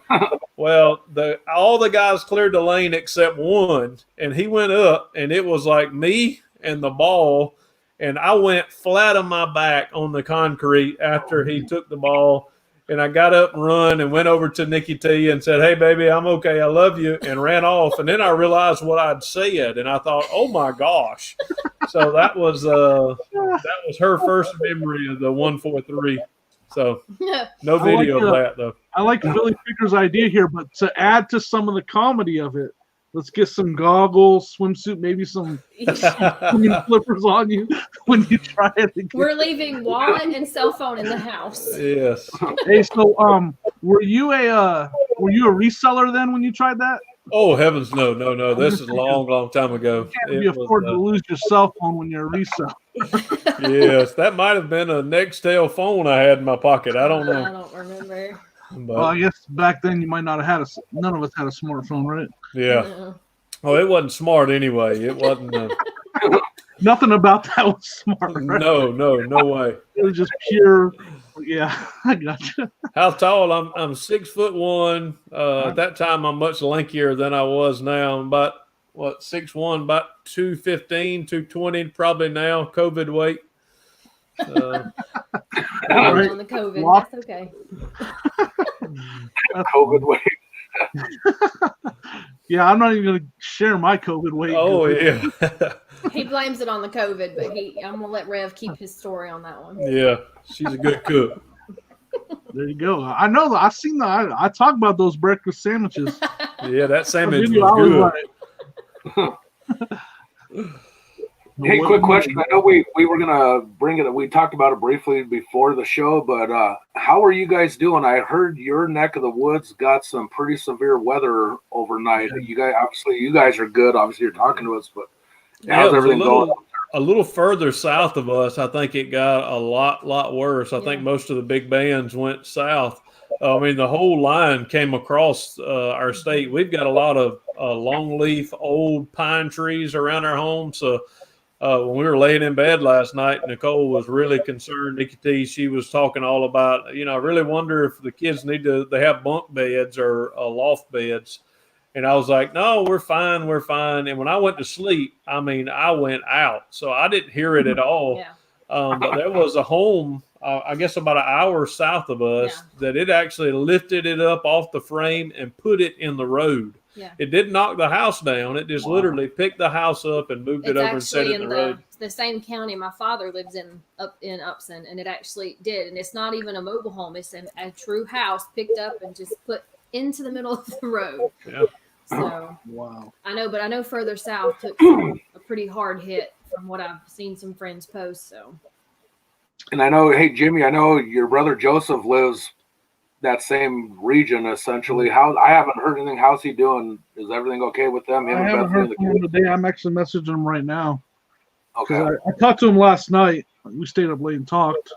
Well, all the guys cleared the lane except one, and he went up, and it was like me and the ball, and I went flat on my back on the concrete after he took the ball, and I got up and run and went over to Nikki T and said, "Hey, baby, I'm okay. I love you," and ran off. And then I realized what I'd said, and I thought, "Oh my gosh!" So that was her first memory of the 143. So no video of that though. I like Billy Picker's idea here, but to add to some of the comedy of it, let's get some goggles, swimsuit, maybe some flippers on you when you try it again. We're leaving wallet and cell phone in the house. Yes. Hey, so were you a reseller then when you tried that? Oh heavens, no. This is a long time ago. You can't afford to lose your cell phone when you're a reseller. Yes, that might have been a Nextel phone I had in my pocket. I don't know. I don't remember. But, Well, I guess back then you might not have had none of us had a smartphone, right? yeah. No. Oh, it wasn't smart anyway. It wasn't. Nothing about that was smart. Right? No way. It was just pure. Yeah, I gotcha. How tall? I'm 6'1". At that time, I'm much lankier than I was now. I'm about 6'1", about 215, 220 probably now. COVID weight. Right. On the COVID, that's okay. COVID weight. Yeah, I'm not even gonna share my COVID weight. Oh yeah. He blames it on the COVID, but I'm gonna let Rev keep his story on that one. Yeah, she's a good cook. There you go. I know that. I've seen that. I talk about those breakfast sandwiches. Yeah, that sandwich Video, was good. Hey, quick question. I know we were gonna bring it. We talked about it briefly before the show, but how are you guys doing? I heard your neck of the woods got some pretty severe weather overnight. You guys are good. Obviously, you're talking to us, but how's everything going? A little further south of us, I think it got a lot worse. I think most of the big bands went south. I mean, the whole line came across our state. We've got a lot of longleaf old pine trees around our home, so. When we were laying in bed last night, Nicole was really concerned. Nikki T, she was talking all about, I really wonder if the kids they have bunk beds or loft beds. And I was like, no, we're fine. And when I went to sleep, I went out. So I didn't hear it at all. Yeah. But there was a home, I guess about an hour south of us, that it actually lifted it up off the frame and put it in the road. Yeah. It didn't knock the house down. It just literally picked the house up and moved it over and set it in the road. The same county my father lives in, up in Upson, and it actually did. And it's not even a mobile home. It's a true house picked up and just put into the middle of the road. Yeah. So Wow. I know further south took a pretty hard hit from what I've seen some friends post. So. And I know, hey Jimmy, I know your brother Joseph lives that same region essentially. I haven't heard anything. How's he doing? Is everything okay with them? I haven't heard from him today. I'm actually messaging him right now. Okay. I talked to him last night. We stayed up late and talked.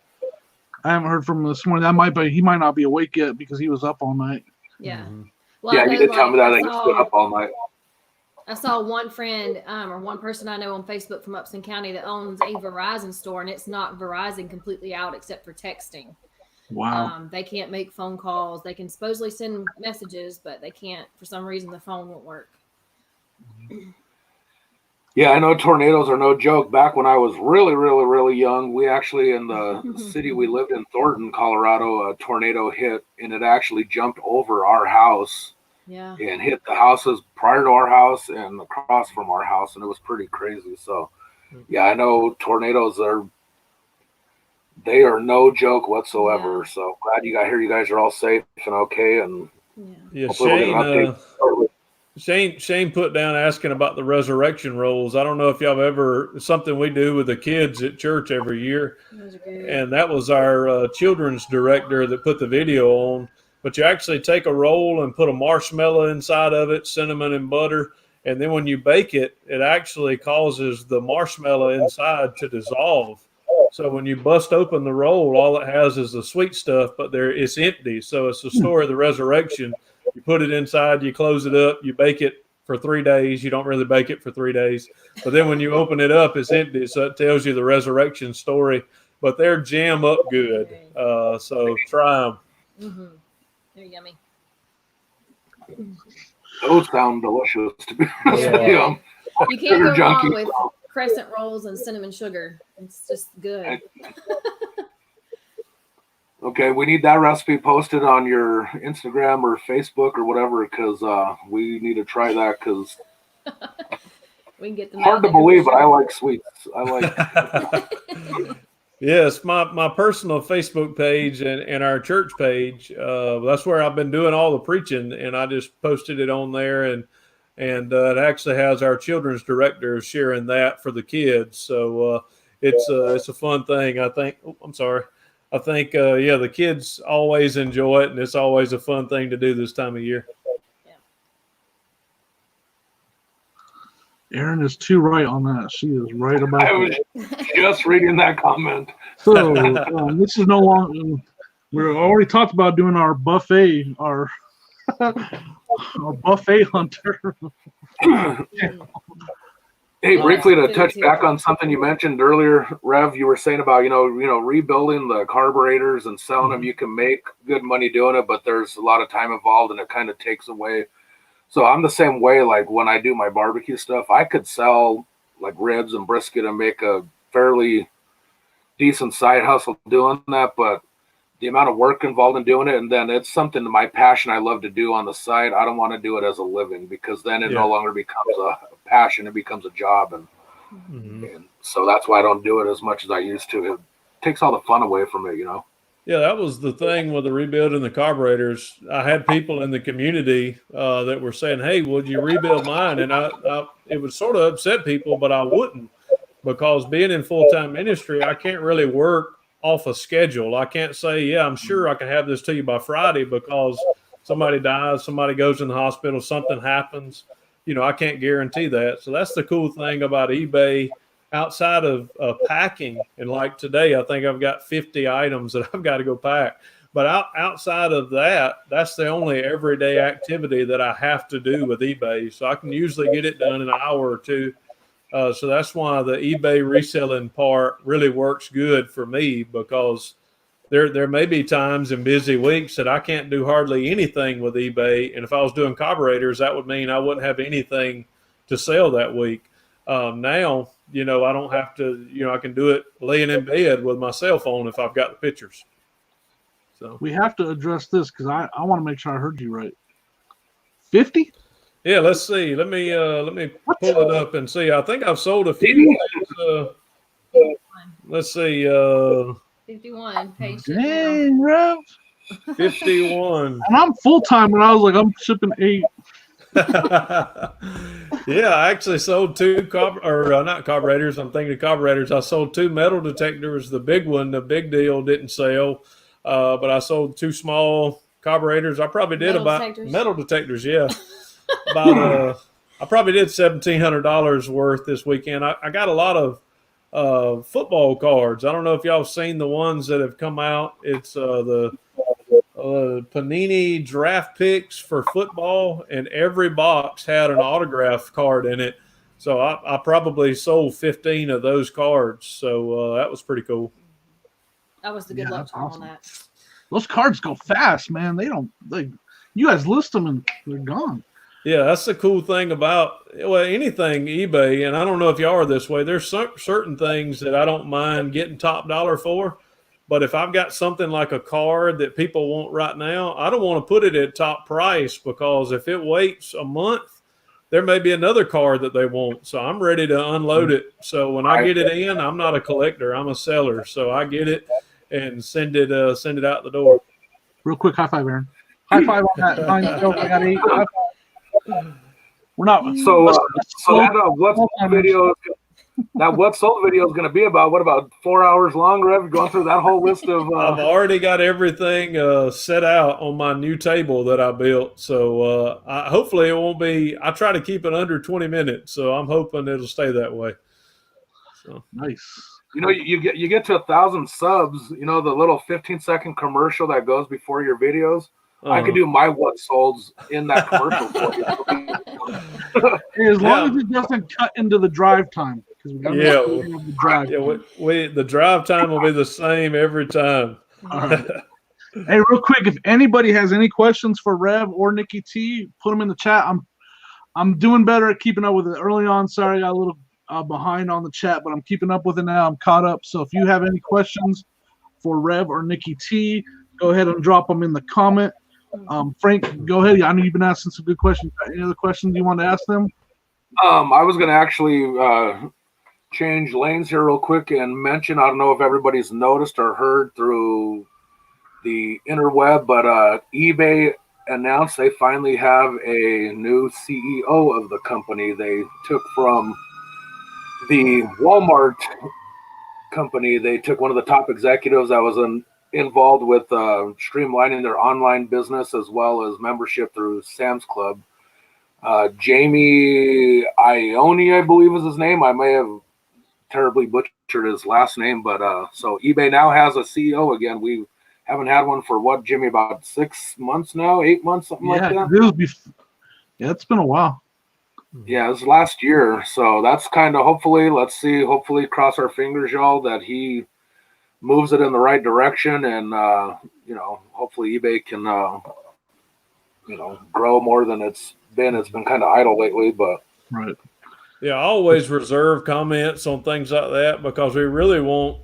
I haven't heard from him this morning. He might not be awake yet because he was up all night. Yeah. Mm-hmm. Well, Yeah, he did tell me that he stood up all night. I saw one friend or one person I know on Facebook from Upson County that owns a Verizon store, and it's not Verizon completely out except for texting. Wow. They can't make phone calls. They can supposedly send messages, but they can't. For some reason, the phone won't work. Yeah, I know tornadoes are no joke. Back when I was really young, we actually, in the city we lived in, Thornton, Colorado, a tornado hit, and it actually jumped over our house. Yeah. And hit the houses prior to our house and across from our house, and it was pretty crazy. So, yeah, I know tornadoes are no joke whatsoever. Yeah. So glad you guys are all safe and okay. And yeah, hopefully we'll get an update. Shane put down asking about the resurrection rolls. I don't know if y'all have ever, something we do with the kids at church every year. Those are good. And that was our children's director that put the video on. But you actually take a roll and put a marshmallow inside of it, cinnamon and butter. And then when you bake it, it actually causes the marshmallow inside to dissolve. So when you bust open the roll, all it has is the sweet stuff, but it's empty. So it's the story of the resurrection. You put it inside, you close it up, you bake it for 3 days. You don't really bake it for 3 days. But then when you open it up, it's empty. So it tells you the resurrection story. But they're jam up good. So try them. Mm-hmm. They're yummy. Those sound delicious to be honest Yeah. with you. You can't go Sugar wrong junkie. with crescent rolls and cinnamon sugar. It's just good. Okay, we need that recipe posted on your Instagram or Facebook or whatever, because we need to try that, because We can get them hard out to there for believe, but I sure. like sweets. I like Yes, my personal Facebook page and our church page. That's where I've been doing all the preaching, and I just posted it on there, and it actually has our children's director sharing that for the kids. So it's a fun thing. I think. Oh, I'm sorry. I think yeah, the kids always enjoy it, and it's always a fun thing to do this time of year. Erin is too right on that. She is right about I was that. just reading that comment. So this is no longer. We already talked about doing our buffet, our buffet hunter. Hey, briefly to Food touch too. back on something you mentioned earlier, Rev, you were saying about, rebuilding the carburetors and selling them. You can make good money doing it, but there's a lot of time involved and it kind of takes away. So I'm the same way. Like when I do my barbecue stuff, I could sell like ribs and brisket and make a fairly decent side hustle doing that, but the amount of work involved in doing it, and then it's something to my passion I love to do on the side. I don't want to do it as a living, because then it no longer becomes a passion, it becomes a job, and so that's why I don't do it as much as I used to. It takes all the fun away from it, Yeah, that was the thing with the rebuilding the carburetors. I had people in the community that were saying, "Hey, would you rebuild mine?" And it would sort of upset people, but I wouldn't, because being in full-time ministry, I can't really work off a schedule. I can't say, "Yeah, I'm sure I can have this to you by Friday," because somebody dies, somebody goes in the hospital, something happens. I can't guarantee that. So that's the cool thing about eBay. Outside of packing, and like today, I think I've got 50 items that I've got to go pack. But outside of that, that's the only everyday activity that I have to do with eBay. So I can usually get it done in an hour or two. So that's why the eBay reselling part really works good for me, because there may be times in busy weeks that I can't do hardly anything with eBay. And if I was doing carburetors, that would mean I wouldn't have anything to sell that week. Now, I don't have to, I can do it laying in bed with my cell phone if I've got the pictures. So We have to address this because I want to make sure I heard you right. 50? yeah, let's see. Let me pull it up and see. I think I've sold a few things. Let's see. 51 page. Dang, Rev. 51. And I'm full time, and I was like, I'm shipping 8. Yeah, I actually sold 2 not carburetors. I'm thinking of carburetors. I sold 2 metal detectors. The big one, the big deal, didn't sell, but I sold 2 small carburetors. I probably did metal detectors. Yeah, about I probably did $1,700 worth this weekend. I got a lot of football cards. I don't know if y'all have seen the ones that have come out. It's the Panini draft picks for football, and every box had an autograph card in it. So I probably sold 15 of those cards. So that was pretty cool. That was the good luck charm on that. Those cards go fast, man. You guys list them and they're gone. Yeah, that's the cool thing about anything eBay, and I don't know if y'all are this way. There's certain things that I don't mind getting top dollar for. But if I've got something like a card that people want right now, I don't want to put it at top price, because if it waits a month, there may be another card that they want. So I'm ready to unload it. So when I get it in, I'm not a collector, I'm a seller. So I get it and send it out the door. Real quick, high five, Aaron. High five on that. I got 8. High five. We're not. So that what's video. That what sold video is going to be about, what, about 4 hours long, Rev? Going through that whole list of. I've already got everything set out on my new table that I built. So hopefully it won't be. I try to keep it under 20 minutes, so I'm hoping it'll stay that way. So Nice. You get to 1,000 subs. The little 15-second commercial that goes before your videos. I could do my what solds in that commercial for you. As long as it doesn't cut into the drive time. The drive time will be the same every time. All right. Hey, real quick, if anybody has any questions for Rev or Nikki T, put them in the chat. I'm doing better at keeping up with it. Early on, sorry, I got a little behind on the chat, but I'm keeping up with it now. I'm caught up. So if you have any questions for Rev or Nikki T, go ahead and drop them in the comment. Frank, go ahead. I know you've been asking some good questions. Any other questions you want to ask them? I was going to actually change lanes here real quick and mention, I don't know if everybody's noticed or heard through the interweb, but eBay announced they finally have a new CEO of the company. They took from the Walmart company, they took one of the top executives that was involved with streamlining their online business as well as membership through Sam's Club. Jamie Ione, I believe is his name. I may have terribly butchered his last name, but so eBay now has a CEO again. We haven't had one for what, Jimmy, about 6 months now, 8 months, something like that. Yeah, it's been a while. Yeah, it was last year. So that's kind of hopefully cross our fingers, y'all, that he moves it in the right direction, and hopefully eBay can grow more than it's been. It's been kind of idle lately, but right. Yeah, I always reserve comments on things like that because we really won't,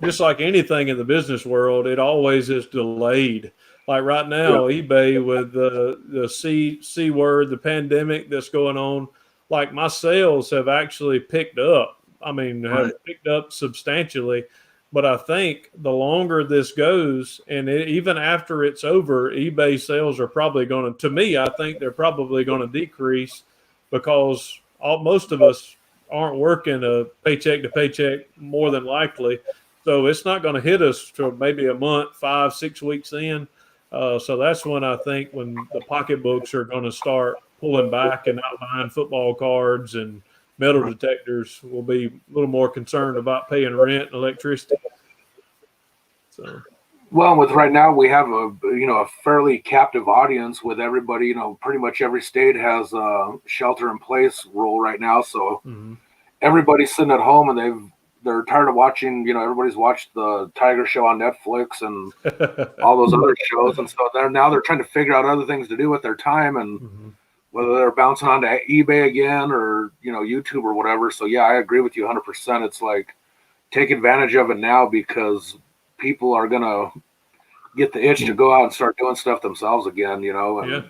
just like anything in the business world, it always is delayed. Like right now, eBay with the C word, the pandemic that's going on, like my sales have actually picked up. I mean, have picked up substantially. But I think the longer this goes, and even after it's over, eBay sales are probably going to me, I think they're probably going to decrease because most of us aren't working a paycheck to paycheck more than likely. So it's not going to hit us for maybe a month, 5, 6 weeks in. So that's when I think when the pocketbooks are going to start pulling back and not buying football cards and metal detectors. Will be a little more concerned about paying rent and electricity. So, well, with right now we have a fairly captive audience with everybody. Pretty much every state has a shelter in place rule right now. So everybody's sitting at home and they're tired of watching. Everybody's watched the Tiger Show on Netflix and all those other shows, and so they're trying to figure out other things to do with their time, and whether they're bouncing onto eBay again or YouTube or whatever. So yeah, I agree with you 100%. It's like take advantage of it now because people are gonna get the itch to go out and start doing stuff themselves again. And we're not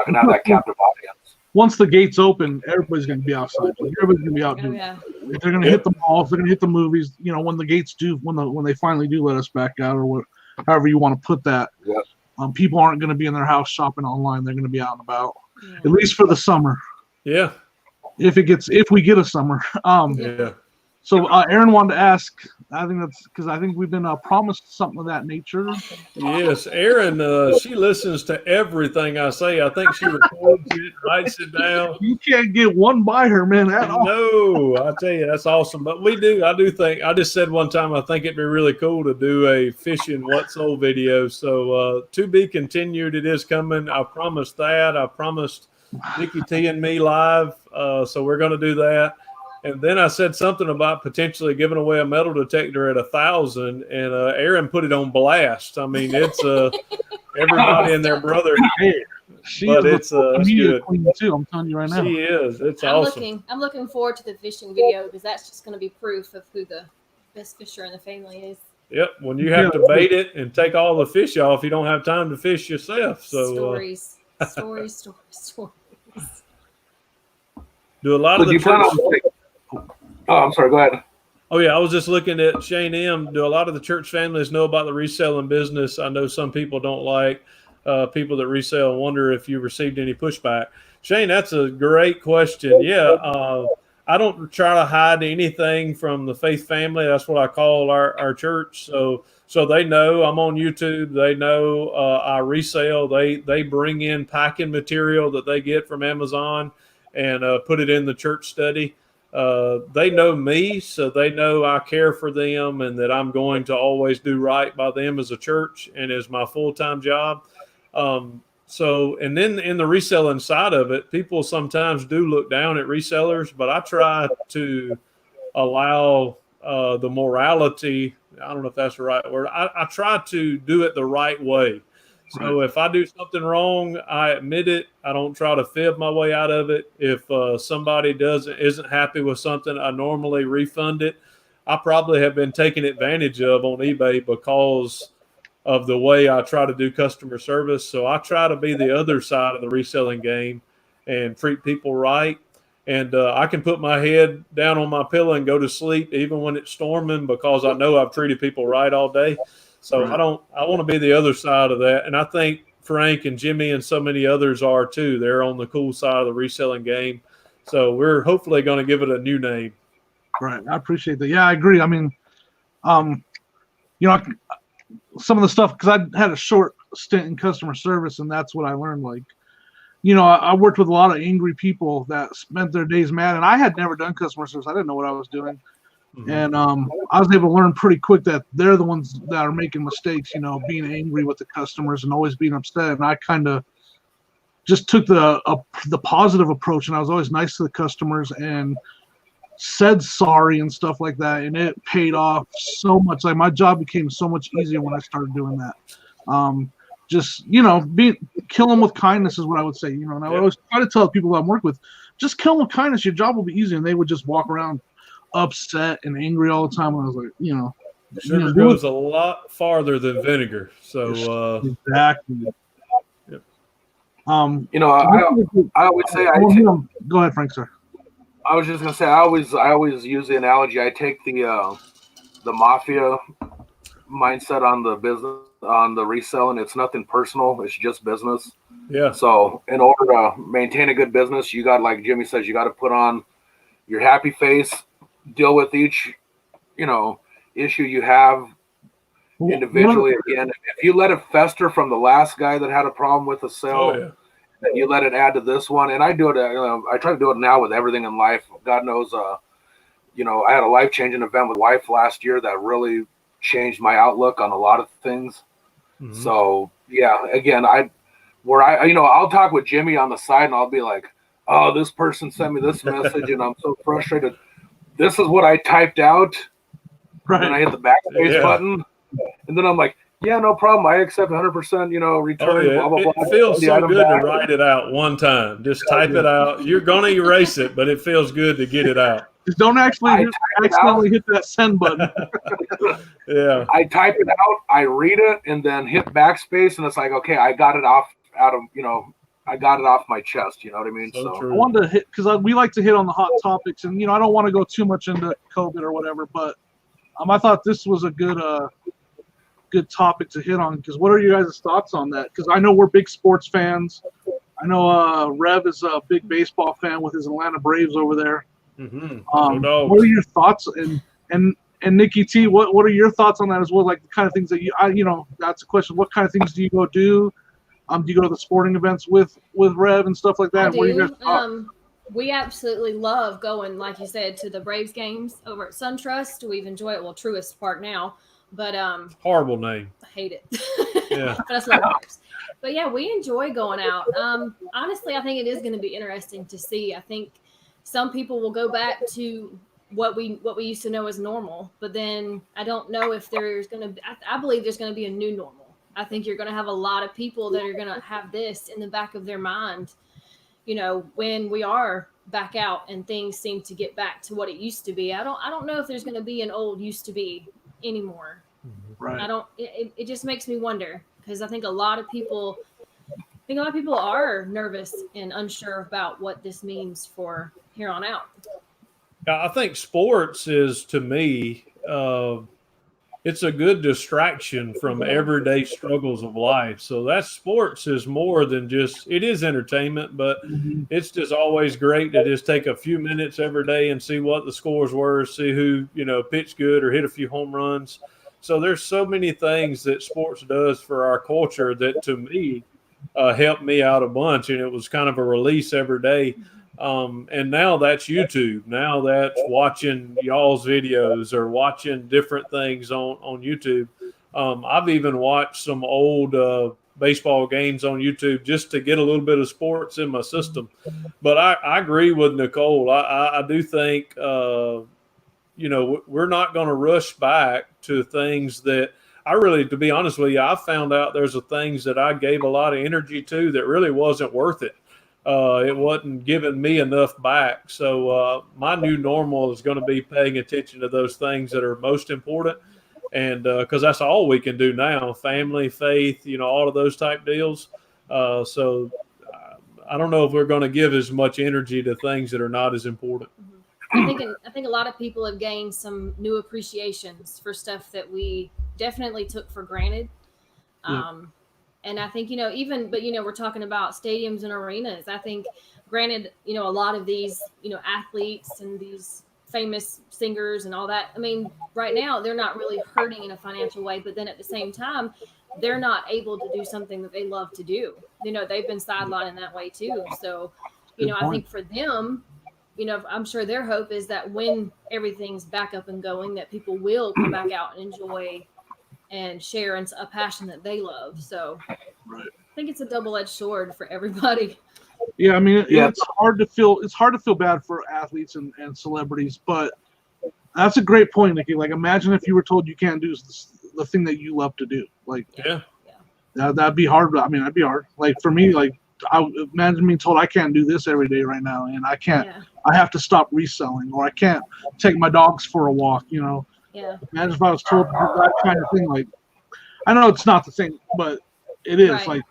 gonna have that captive audience. Once the gates open, everybody's going to be outside. Everybody's going to be out. If they're going to hit the malls, they're going to hit the movies. When the gates do, when they finally do let us back out, or however you want to put that. People aren't going to be in their house shopping online. They're going to be out and about, at least for the summer. Yeah. If we get a summer. So Aaron wanted to ask. I think we've been promised something of that nature. Yes, Aaron. She listens to everything I say. I think she records it, writes it down. You can't get one by her, man. At all. No, I tell you, that's awesome. But we do. I do think. I just said one time. I think it'd be really cool to do a fishing what's sold video. So to be continued. It is coming. I promised that. I promised Nikki T and me live. So we're going to do that. And then I said something about potentially giving away a metal detector at 1,000, and Aaron put it on blast. I mean, it's everybody and their brother. But it's good too. I'm telling you right now. She is. It's awesome. I'm looking forward to the fishing video because that's just going to be proof of who the best fisher in the family is. Yep. When you have to bait it and take all the fish off, you don't have time to fish yourself. So stories. Do a lot of the church. Oh, I'm sorry. Go ahead. Oh, yeah. I was just looking at Shane M. Do a lot of the church families know about the reselling business? I know some people don't like people that resell and wonder if you received any pushback. Shane, that's a great question. Yeah. I don't try to hide anything from the faith family. That's what I call our church. So they know I'm on YouTube. They know I resell. They bring in packing material that they get from Amazon and put it in the church study. They know me, so they know I care for them and that I'm going to always do right by them as a church and as my full-time job. And then in the reselling side of it, people sometimes do look down at resellers, but I try to allow the morality I don't know if that's the right word. I try to do it the right way. So if I do something wrong, I admit it. I don't try to fib my way out of it. If somebody isn't happy with something, I normally refund it. I probably have been taken advantage of on eBay because of the way I try to do customer service. So I try to be the other side of the reselling game and treat people right. And I can put my head down on my pillow and go to sleep even when it's storming because I know I've treated people right all day. So I want to be the other side of that. And I think Frank and Jimmy and so many others are too. They're on the cool side of the reselling game. So we're hopefully going to give it a new name. Right. I appreciate that. Yeah, I agree. I mean, some of the stuff, because I had a short stint in customer service, and that's what I learned. Like, I worked with a lot of angry people that spent their days mad, and I had never done customer service. I didn't know what I was doing. And I was able to learn pretty quick that they're the ones that are making mistakes, being angry with the customers and always being upset. And I kind of just took the positive approach, and I was always nice to the customers and said sorry and stuff like that. And it paid off so much. Like, my job became so much easier when I started doing that. Kill them with kindness is what I would say, and I would always try to tell people that I'm working with, just kill them with kindness. Your job will be easier. And they would just walk around upset and angry all the time. And I was like, sugar goes a lot farther than vinegar. So exactly. Yep. I always say go ahead, Frank, sir. I was just gonna say I always use the analogy. I take the mafia mindset on the business, on the reselling. It's nothing personal. It's just business. Yeah. So in order to maintain a good business, you got, like Jimmy says, you got to put on your happy face, deal with each, issue you have individually. Again, if you let it fester from the last guy that had a problem with a sale, and you let it add to this one, and I do it. I try to do it now with everything in life. God knows, I had a life-changing event with wife last year that really changed my outlook on a lot of things. Mm-hmm. So yeah, again, I'll talk with Jimmy on the side, and I'll be like, "Oh, this person sent me this message, and I'm so frustrated. This is what I typed out." Right. And I hit the backspace button, and then I'm like, "Yeah, no problem. I accept 100%. Return." Blah blah blah. It feels so good to write it out one time. Just type it out. You're gonna erase it, but it feels good to get it out. Just don't accidentally hit that send button. Yeah. I type it out, I read it, and then hit backspace, and it's like, okay, I got it off I got it off my chest. You know what I mean? So I wanted to hit, because we like to hit on the hot topics, and I don't want to go too much into COVID or whatever, but I thought this was a good topic to hit on, because what are your guys' thoughts on that? Because I know we're big sports fans. I know Rev is a big baseball fan with his Atlanta Braves over there. Mm-hmm. What are your thoughts? And Nikki T, what are your thoughts on that as well? Like the kind of things that that's a question. What kind of things do you go do? Do you go to the sporting events with Rev and stuff like that? I What are you do. guys We absolutely love going, like you said, to the Braves games over at SunTrust. We've enjoyed it. Well, Truist Park now, but horrible name. I hate it. Yeah, but that's not Braves. But yeah, we enjoy going out. Honestly, I think it is going to be interesting to see. I think some people will go back to what we used to know as normal, but then I don't know if there's going to be, I believe there's going to be a new normal. I think you're going to have a lot of people that are going to have this in the back of their mind, when we are back out and things seem to get back to what it used to be. I don't know if there's going to be an old used to be anymore. Right. It just makes me wonder, because I think a lot of people are nervous and unsure about what this means for here on out. I think sports is, to me, it's a good distraction from everyday struggles of life. So that sports is more than just, it is entertainment, but it's just always great to just take a few minutes every day and see what the scores were, see who, pitched good or hit a few home runs. So there's so many things that sports does for our culture that, to me, helped me out a bunch. And it was kind of a release every day. And now that's YouTube. Now that's watching y'all's videos or watching different things on YouTube. I've even watched some old baseball games on YouTube just to get a little bit of sports in my system. But I agree with Nicole. I do think, we're not going to rush back to things that I really, to be honest with you, I found out there's things that I gave a lot of energy to that really wasn't worth it. It wasn't giving me enough back. So my new normal is going to be paying attention to those things that are most important. And because that's all we can do now, family, faith, all of those type deals. So I don't know if we're going to give as much energy to things that are not as important. I think a lot of people have gained some new appreciations for stuff that we definitely took for granted. And I think, we're talking about stadiums and arenas. I think, granted, a lot of these, athletes and these famous singers and all that, I mean, right now they're not really hurting in a financial way, but then at the same time, they're not able to do something that they love to do. They've been sidelined in that way too. So, I think for them, I'm sure their hope is that when everything's back up and going, that people will come back out and enjoy and share a passion that they love. So I think it's a double-edged sword for everybody. Yeah, I mean, it's hard to feel bad for athletes and celebrities, but that's a great point, Nikki. Like, imagine if you were told you can't do the thing that you love to do. Like, that'd be hard. I mean, that'd be hard. Like, for me, like, I imagine being told I can't do this every day right now, and I can't. Yeah. I have to stop reselling, or I can't take my dogs for a walk. Yeah. Imagine if I was told that kind of thing. Like, I know it's not the same, but it is. Right. Like,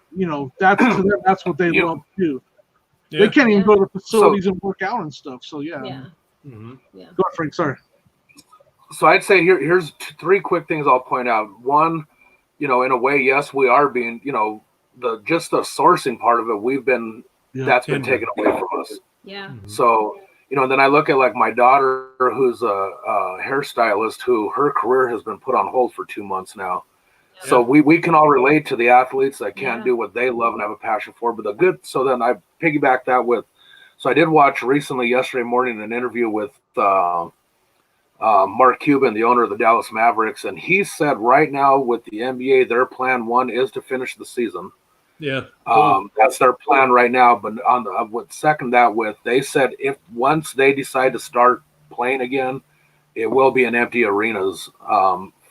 that's to them, that's what they love to do. Yeah. They can't even go to facilities and work out and stuff. So yeah. Mm-hmm. Go ahead, Frank. Sorry. So I'd say here's three quick things I'll point out. One, in a way, yes, we are being, the sourcing part of it, that's been taken away from us. Yeah. Mm-hmm. So, then I look at like my daughter, who's a hairstylist, who her career has been put on hold for 2 months now. Yeah. So we can all relate to the athletes that can't do what they love and have a passion for. But so then I piggyback that with, so I did watch recently yesterday morning an interview with Mark Cuban, the owner of the Dallas Mavericks, and he said right now with the NBA, their plan one is to finish the season. Yeah, that's their plan right now. But I would second that with, they said if once they decide to start playing again, it will be in empty arenas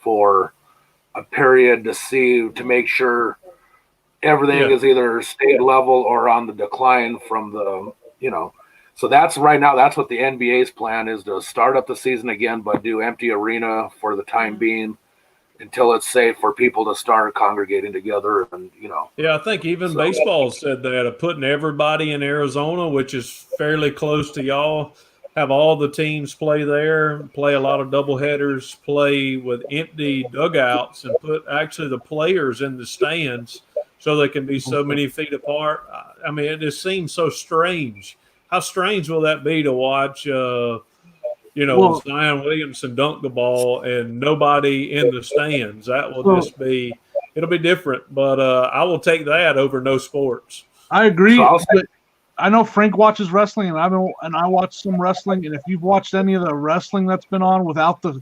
for a period to make sure everything is either state level or on the decline from the So that's right now. That's what the NBA's plan is, to start up the season again, but do empty arena for the time being until it's safe for people to start congregating together. And Yeah, I think even baseball said that, of putting everybody in Arizona, which is fairly close to y'all, have all the teams play there, play a lot of doubleheaders, play with empty dugouts, and put actually the players in the stands so they can be so many feet apart. I mean, it just seems so strange. How strange will that be to watch, Zion Williamson dunk the ball and nobody in the stands? That will just be – it'll be different. But I will take that over no sports. I agree. But I know Frank watches wrestling, and I watch some wrestling. And if you've watched any of the wrestling that's been on without it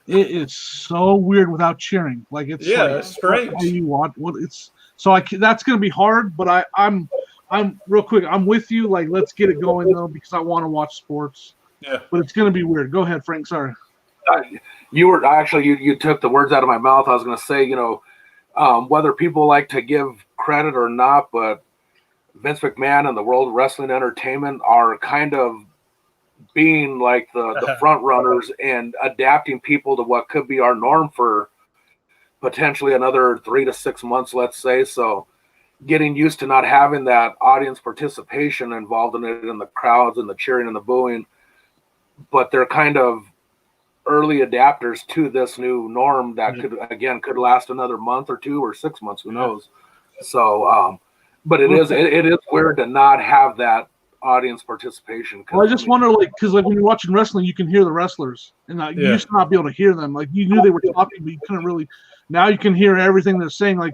is so weird without cheering. Like, it's it's strange. You watch that's going to be hard. But I'm real quick. I'm with you. Like, let's get it going though, because I want to watch sports. Yeah, but it's going to be weird. Go ahead, Frank. Sorry. You took the words out of my mouth. I was going to say, whether people like to give credit or not, but Vince McMahon and the World Wrestling Entertainment are kind of being like the front runners and adapting people to what could be our norm for potentially another 3 to 6 months, let's say. So getting used to not having that audience participation involved in it, and the crowds and the cheering and the booing, but they're kind of early adapters to this new norm that could last another month or 2 or 6 months, who knows. So but it is weird to not have that audience participation. Well, I just wonder, like, because like when you're watching wrestling, you can hear the wrestlers, and you used to not be able to hear them. Like, you knew they were talking, but you couldn't really. Now you can hear everything they're saying. Like,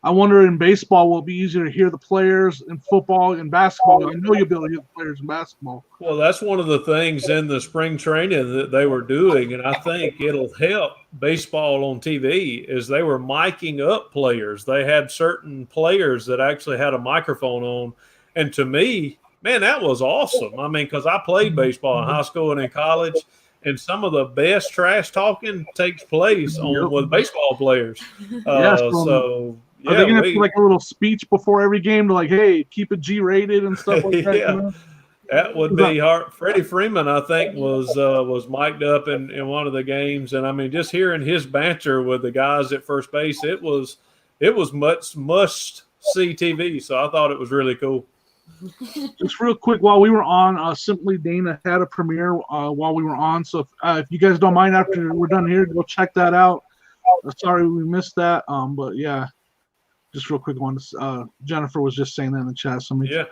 I wonder in baseball will it be easier to hear the players, in football and basketball. I know you'll be able to hear the players in basketball. Well, that's one of the things in the spring training that they were doing, and I think it'll help baseball on TV, is they were miking up players. They had certain players that actually had a microphone on, and to me, man, that was awesome. I mean, because I played baseball in high school and in college, and some of the best trash talking takes place with baseball players. So are they gonna have like a little speech before every game to like, hey, keep it G-rated and stuff like that? Yeah. You know? That would be hard. Freddie Freeman, I think, was mic'd up in one of the games, and I mean, just hearing his banter with the guys at first base, it was must see TV. So I thought it was really cool. Just real quick, while we were on, Simply Dana had a premiere while we were on. So if you guys don't mind, after we're done here, go check that out. Sorry we missed that. But yeah, just real quick one. Jennifer was just saying that in the chat. Yeah.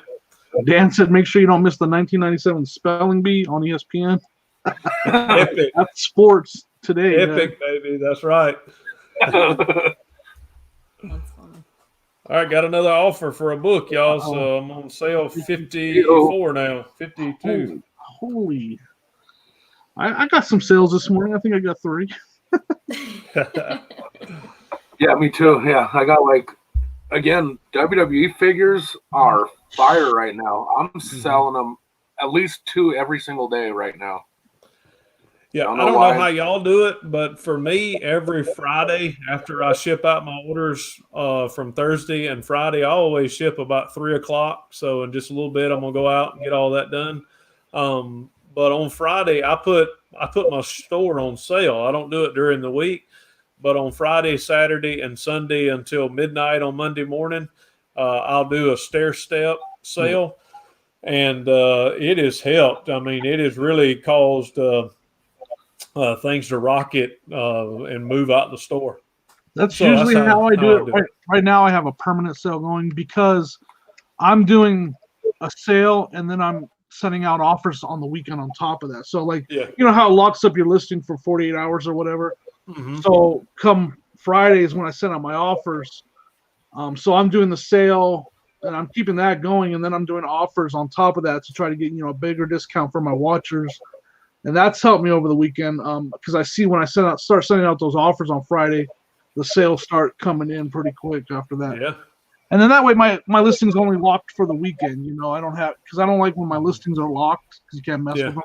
Dan said, make sure you don't miss the 1997 Spelling Bee on ESPN. Epic. That's sports today. Epic, baby. That's right. That's funny. All right, got another offer for a book, y'all. So I'm on sale 54 now, 52. Holy. I got some sales this morning. I think I got 3. Yeah, me too. Yeah, I got again, WWE figures are fire right now. I'm selling them at least 2 every single day right now. Yeah, I don't know how y'all do it, but for me, every Friday after I ship out my orders from Thursday and Friday, I always ship about 3 o'clock. So in just a little bit, I'm gonna go out and get all that done. But on Friday, I put my store on sale. I don't do it during the week, but on Friday, Saturday, and Sunday until midnight on Monday morning, I'll do a stair step sale, and it has helped. I mean, it has really caused things to rocket and move out the store. That's usually how I do it. Right now, I have a permanent sale going because I'm doing a sale and then I'm sending out offers on the weekend on top of that. So, you know how it locks up your listing for 48 hours or whatever? Mm-hmm. So come Fridays when I send out my offers, so I'm doing the sale and I'm keeping that going, and then I'm doing offers on top of that to try to get a bigger discount for my watchers, and that's helped me over the weekend because I see when I start sending out those offers on Friday, the sales start coming in pretty quick after that. Yeah. And then that way my listing's only locked for the weekend. I don't like when my listings are locked because you can't mess with them.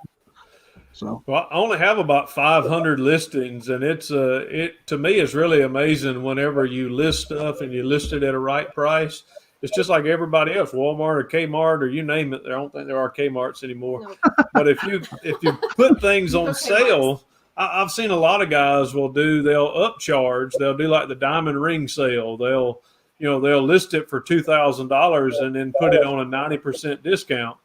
So I only have about 500 listings, and it to me is really amazing whenever you list stuff and you list it at a right price. It's just like everybody else, Walmart or Kmart or you name it. I don't think there are Kmarts anymore. Nope. But if you put things on sale, I've seen a lot of guys they'll upcharge. They'll do like the diamond ring sale. They'll list it for $2,000 and then put it on a 90% discount.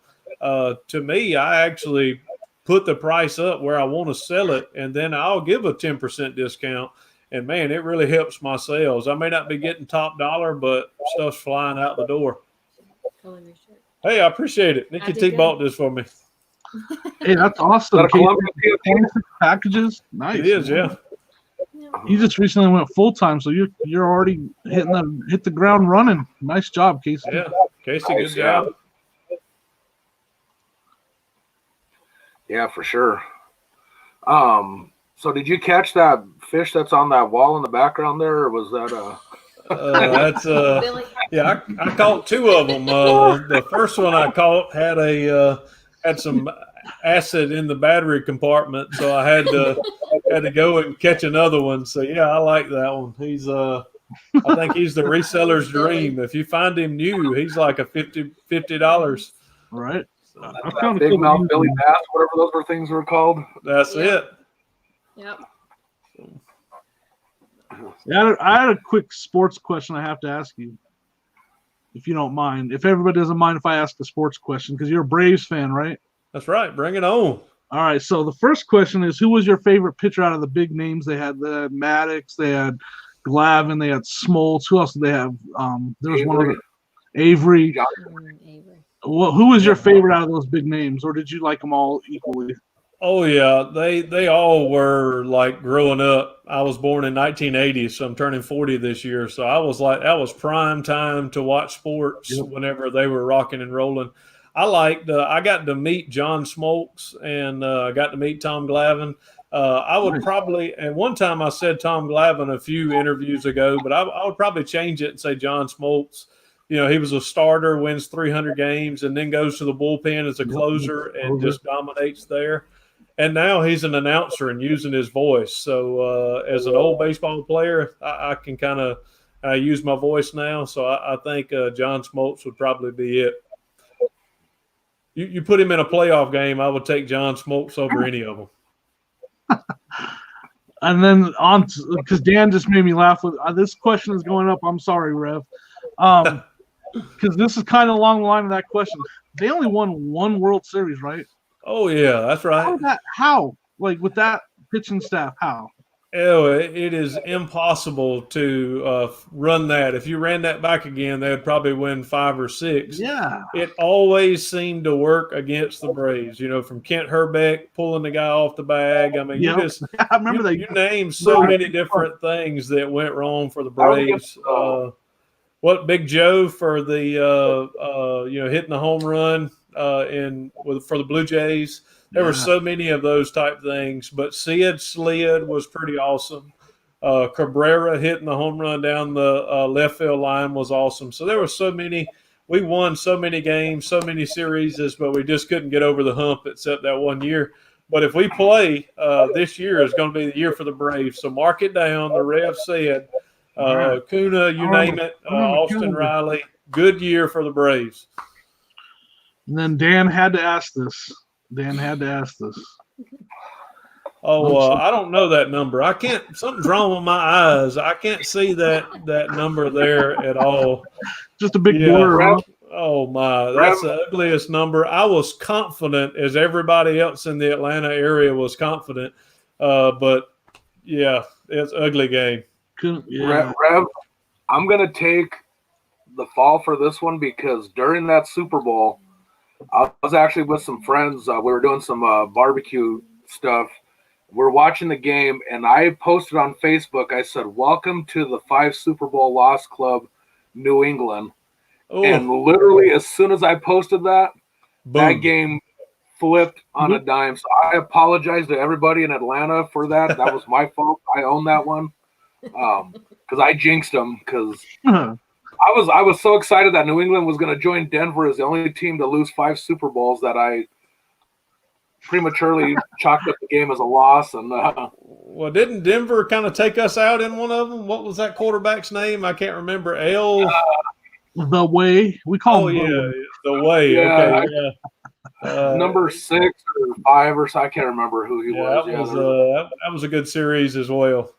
To me, I actually put the price up where I want to sell it, and then I'll give a 10% discount. And man, it really helps my sales. I may not be getting top dollar, but stuff's flying out the door. Hey, I appreciate it. Nikki T bought this for me. Hey, that's awesome. 26 packages. Nice. It is, yeah. You just recently went full time, so you're already hit the ground running. Nice job, Casey. Yeah, Casey, good job. Yeah, for sure. So did you catch that fish that's on that wall in the background there, or was that that's yeah, I caught 2 of them. The first one I caught had some acid in the battery compartment, so I had to go and catch another one. So yeah, I like that one. He's I think he's the reseller's dream. If you find him new, he's like a $50. Right. Big mouth Billy Bass, whatever those things were called. That's it. Yep. Yeah, I had a quick sports question I have to ask you, if you don't mind. If everybody doesn't mind if I ask a sports question, because you're a Braves fan, right? That's right. Bring it on. All right. So the first question is, who was your favorite pitcher out of the big names? They had Maddox, they had Glavine, they had Smoltz. Who else did they have? There was one other, Avery. Who was your favorite out of those big names, or did you like them all equally? Oh yeah, they all were like growing up. I was born in 1980, so I'm turning 40 this year. So I was like, that was prime time to watch sports whenever they were rocking and rolling. I got to meet John Smoltz and I got to meet Tom Glavine. I would probably, and one time I said Tom Glavine a few interviews ago, but I would probably change it and say John Smoltz. He was a starter, wins 300 games, and then goes to the bullpen as a closer and just dominates there. And now he's an announcer and using his voice. So as an old baseball player, I can kind of use my voice now. So I think John Smoltz would probably be it. You put him in a playoff game, I would take John Smoltz over any of them. And then on because Dan just made me laugh with this question is going up. I'm sorry, Rev. Because this is kind of along the line of that question. They only won one World Series, right? Oh yeah, that's right. How? Like with that pitching staff, how? Oh, it is impossible to run that. If you ran that back again, they would probably win 5 or 6. Yeah. It always seemed to work against the Braves, from Kent Herbeck pulling the guy off the bag. I mean, I remember that. You named so many different things that went wrong for the Braves. What Big Joe for the hitting the home run for the Blue Jays. There were so many of those type things, but Sid slid was pretty awesome. Cabrera hitting the home run down the left field line was awesome. So there were so many. We won so many games, so many series, but we just couldn't get over the hump except that one year. But if we play, this year is going to be the year for the Braves. So mark it down. The Rev said, Kuna, you name it, Austin Riley, good year for the Braves. And then Dan had to ask this. Oh, I don't know that number. I can't. Something's wrong with my eyes. I can't see that number there at all. Just a big blur. Oh my, that's the ugliest number. I was confident, as everybody else in the Atlanta area was confident, but yeah, it's an ugly game. Rev, I'm gonna take the fall for this one because during that Super Bowl, I was actually with some friends. We were doing some barbecue stuff. We're watching the game, and I posted on Facebook. I said, "Welcome to the 5 Super Bowl loss club, New England." Ooh. And literally, as soon as I posted that, Boom. That game flipped on a dime. So I apologize to everybody in Atlanta for that. That was my fault. I own that one because I jinxed them because. I was so excited that New England was going to join Denver as the only team to lose 5 Super Bowls that I prematurely chalked up the game as a loss. And well, didn't Denver kind of take us out in one of them? What was that quarterback's name? I can't remember. The Way. We call him The Way. Yeah, okay, yeah. Number 6 or 5 or so. I can't remember who he was. That was a good series as well.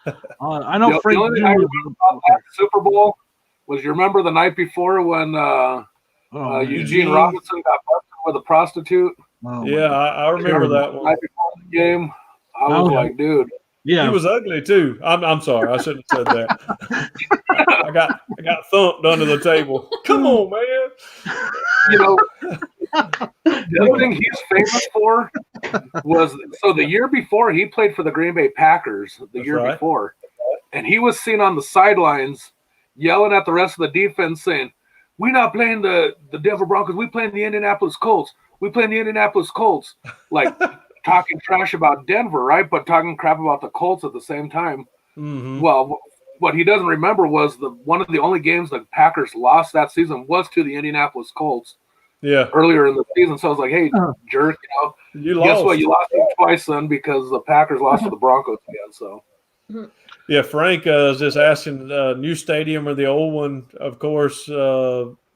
I know Frank. The only thing I remember about that Super Bowl was you remember the night before when Eugene Robinson got busted with a prostitute? I remember that one. Right before the game, I was like, dude. Yeah, he was ugly too. I'm sorry, I shouldn't have said that. I got thumped under the table. Come on, man. The other thing he's famous for was the year before he played for the Green Bay Packers. Before, and he was seen on the sidelines yelling at the rest of the defense, saying, "We're not playing the Denver Broncos. We playing the Indianapolis Colts. We playing the Indianapolis Colts." Like talking trash about Denver, right? But talking crap about the Colts at the same time. Mm-hmm. Well, what he doesn't remember was one of the only games the Packers lost that season was to the Indianapolis Colts. Yeah. Earlier in the season. So I was like, hey, jerk, guess what? You lost it twice then because the Packers lost to the Broncos again. So. Yeah, Frank is just asking new stadium or the old one. Of course,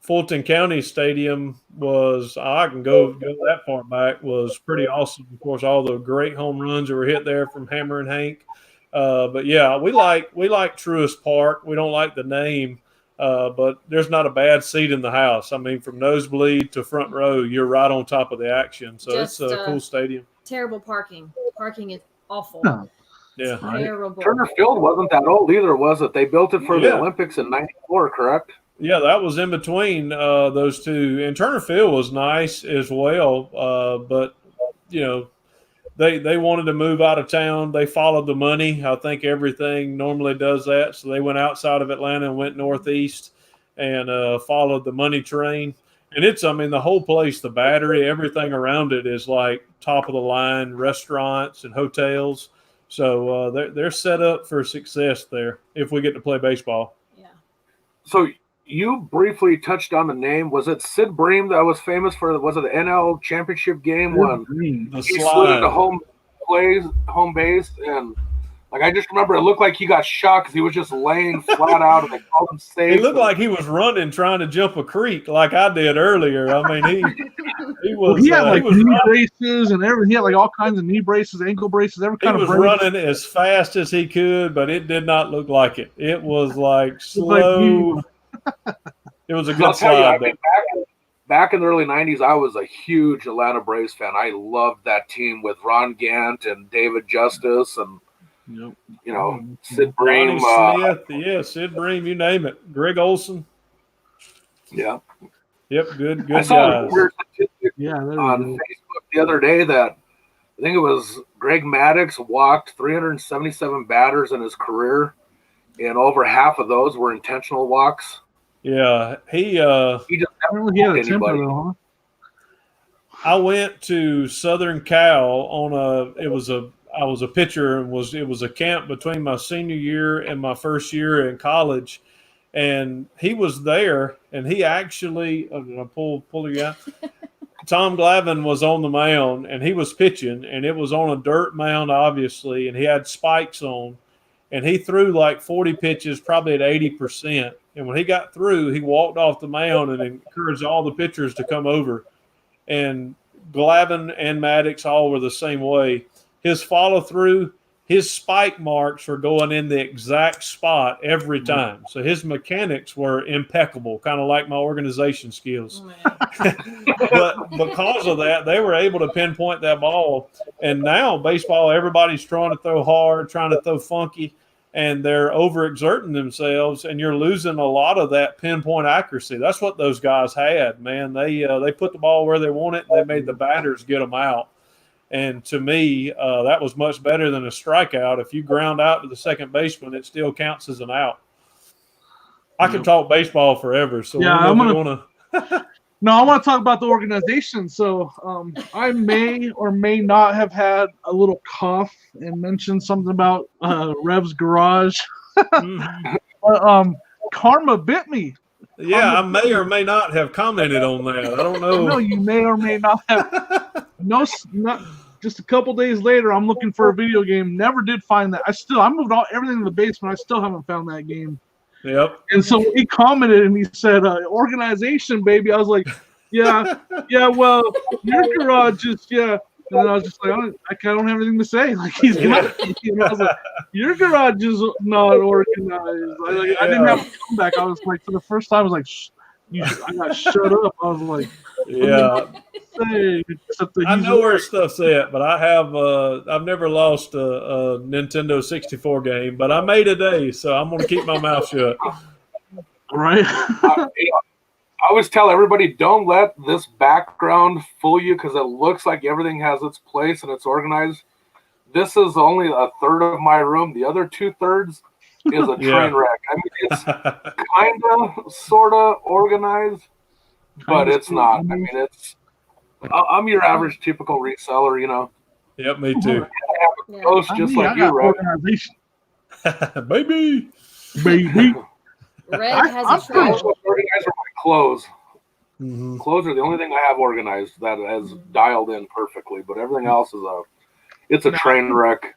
Fulton County Stadium was, I can go that far back, was pretty awesome. Of course, all the great home runs that were hit there from Hammer and Hank. But yeah, we like Truist Park. We don't like the name, but there's not a bad seat in the house. I mean, from nosebleed to front row, you're right on top of the action. So it's a cool stadium. Terrible parking. Parking is awful. Yeah. Terrible. Turner Field wasn't that old either, was it? They built it for the Olympics in '94, correct? Yeah, that was in between those two. And Turner Field was nice as well, but, they wanted to move out of town. They followed the money. I think everything normally does that. So they went outside of Atlanta and went northeast and followed the money train. And the whole place, the Battery, everything around it is like top of the line restaurants and hotels. So they're set up for success there if we get to play baseball. Yeah. So you briefly touched on the name. Was it Sid Bream that was famous for? Was it the NL championship game when The he slide. slid into home base, and like I just remember it looked like he got shot because he was just laying flat out, and they called him safe. He looked like he was running, trying to jump a creek, like I did earlier. I mean, he was. He had like he was knee running, braces and everything. He had like all kinds of knee braces, ankle braces, every he kind was of brace. running as fast as he could, but it did not look like it. It was like Like slow. It was a I'll good tell you, slide. I mean, back in the early '90s, I was a huge Atlanta Braves fan. I loved that team with Ron Gant and David Justice, and Yep. you know Sid Bream. Ronnie Smith, yeah, Sid Bream, you name it. Greg Olson. Yeah, Yep, good I saw guys. a weird statistic Yeah, there on we go. Facebook the other day that I think it was Greg Maddux walked 377 batters in his career, and over half of those were intentional walks. Yeah, He just Apparently he had a walked temper anybody. though, huh? I went to Southern Cal on I was a pitcher, and it was a camp between my senior year and my first year in college, and he was there, and he actually did I pull you out? Tom Glavine was on the mound, and he was pitching, and it was on a dirt mound, obviously, and he had spikes on, and he threw like 40 pitches, probably at 80%. And when he got through, he walked off the mound and encouraged all the pitchers to come over. And Glavine and Maddux all were the same way. His follow through, his spike marks were going in the exact spot every time. So his mechanics were impeccable, kind of like my organization skills. But because of that, they were able to pinpoint that ball. And now baseball, everybody's trying to throw hard, trying to throw funky, and they're overexerting themselves, and you're losing a lot of that pinpoint accuracy. That's what those guys had, man. They put the ball where they want it, and they made the batters get them out. And to me, that was much better than a strikeout. If you ground out to the second baseman, it still counts as an out. I can talk baseball forever, so Yeah, I I'm want to. No, I want to talk about the organization. So I may or may not have had a little cough and mentioned something about Rev's Garage. But karma bit me. Yeah, I may or may not have commented on that. I don't know. No, you may or may not have. Not just a couple days later, I'm looking for a video game. Never did find that. I moved everything in the basement. I still haven't found that game. Yep. And so he commented and he said, organization, baby. I was like, yeah, well, your garage is, yeah. And I was just like, I don't have anything to say. Like, he's got it. You know, I was like, your garage is not organized. I didn't have a comeback. I was like, for the first time, I was like, I got shut up. I was like, yeah. I know where stuff's at, but I've never lost a Nintendo 64 game, but I made a day, so I'm going to keep my mouth shut. Right. I always tell everybody, don't let this background fool you because it looks like everything has its place and it's organized. This is only a third of my room. The other 2/3 is a train wreck. I mean, it's kind of, sort of organized, but it's not. I mean, I'm your average typical reseller, you know. Yep, me too. Ghost just like you, right? Baby. Red has a trail. Organized are my clothes. Mm-hmm. Clothes are the only thing I have organized that has dialed in perfectly, but everything else is a train wreck.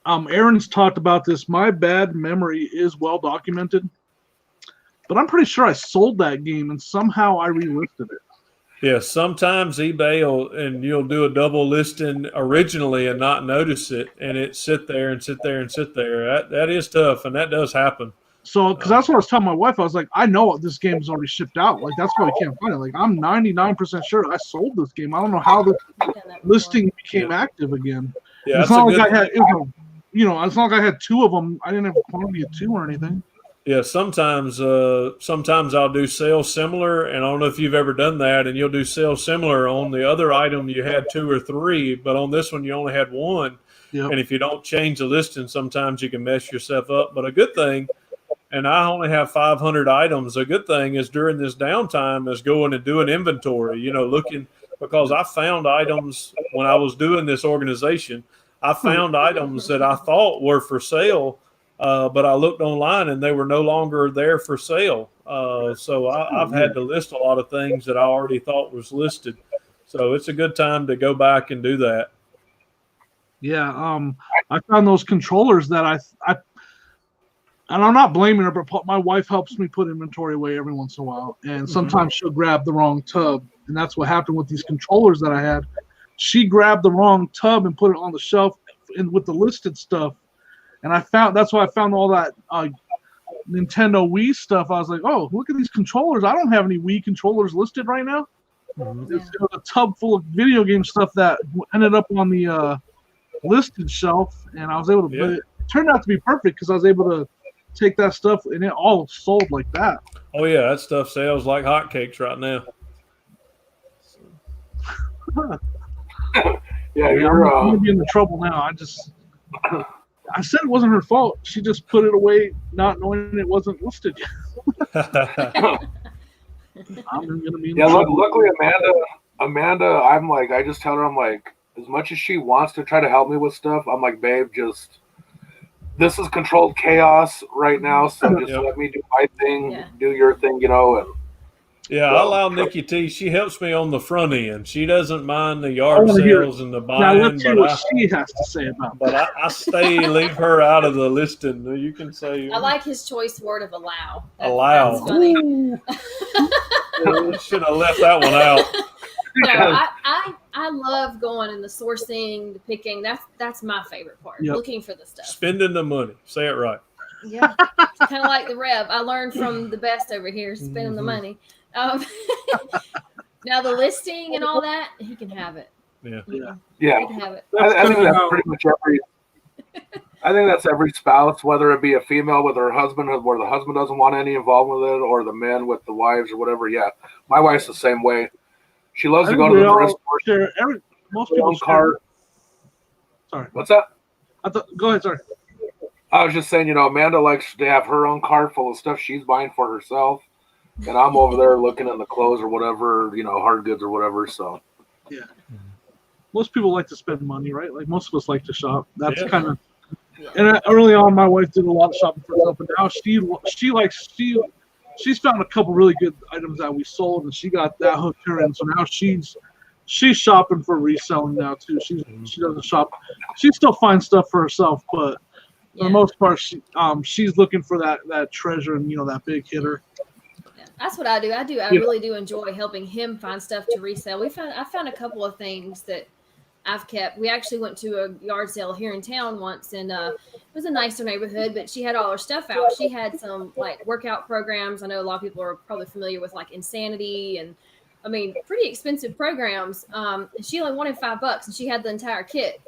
Aaron's talked about this. My bad memory is well documented, but I'm pretty sure I sold that game and somehow I relisted it. Yeah, sometimes eBay and you'll do a double listing originally and not notice it, and it sit there. That is tough, and that does happen. So, because that's what I was telling my wife, I was like, I know this game is already shipped out. Like, that's why we can't find it. Like, I'm 99% sure I sold this game. I don't know how the listing became active again. Yeah, it's not like I had, it's not like I had two of them. I didn't have a quantity of two or anything. Yeah, sometimes I'll do sell similar, and I don't know if you've ever done that, and you'll do sell similar on the other item you had 2 or 3, but on this one you only had 1. Yep. And if you don't change the listing, sometimes you can mess yourself up. But a good thing, and I only have 500 items, a good thing is during this downtime is going and doing inventory, looking, because I found items when I was doing this organization. I found items that I thought were for sale, but I looked online and they were no longer there for sale. So I've had to list a lot of things that I already thought was listed. So it's a good time to go back and do that. Yeah, I found those controllers that I and I'm not blaming her, but my wife helps me put inventory away every once in a while, and sometimes she'll grab the wrong tub, and that's what happened with these controllers that I had. She grabbed the wrong tub and put it on the shelf with the listed stuff, and that's why I found all that Nintendo Wii stuff. I was like, oh, look at these controllers. I don't have any Wii controllers listed right now. It's a tub full of video game stuff that ended up on the listed shelf, and I was able to. But it turned out to be perfect because I was able to take that stuff and it all sold like that. Oh yeah, that stuff sells like hotcakes right now. You're I'm gonna be in the trouble now. I said it wasn't her fault. She just put it away, not knowing it wasn't listed yet. I'm gonna be in trouble. Luckily Amanda, I just tell her, I'm like, as much as she wants to try to help me with stuff, I'm like, babe, this is controlled chaos right now, so just let me do my thing, do your thing, and I allow Nikki T. She helps me on the front end. She doesn't mind the yard sales and the buying. Now let's hear what she has to say about that. But leave her out of the listing. You can say. I like his choice word of allow. Allow. That's funny. Should have left that one out. No, I love going and the sourcing, the picking. That's my favorite part. Looking for the stuff. Spending the money. Say it right. Yeah, kind of like the Rev. I learned from the best over here, spending the money. Now the listing and all that, he can have it. Yeah. He can have it. I think that's pretty much every. I think that's every spouse, whether it be a female with her husband, where the husband doesn't want any involvement with it, or the men with the wives or whatever. Yeah, my wife's the same way. She loves to go to the thrift store. Most people cart. Sorry, what's that? Go ahead. Sorry. I was just saying, Amanda likes to have her own cart full of stuff she's buying for herself, and I'm over there looking in the clothes or whatever, hard goods or whatever. So. Yeah. Most people like to spend money, right? Like most of us like to shop. That's kind of. And early on, my wife did a lot of shopping for herself, but now she's found a couple really good items that we sold, and she got that hooked her in. So now she's shopping for reselling now too. She doesn't shop. She still finds stuff for herself, but for the most part, she's looking for that treasure and that big hitter. Yeah, that's what I do. I really do enjoy helping him find stuff to resell. I found a couple of things that I've kept. We actually went to a yard sale here in town once, and it was a nicer neighborhood, but she had all her stuff out. She had some like workout programs. I know a lot of people are probably familiar with like Insanity and pretty expensive programs. She only wanted $5 and she had the entire kit.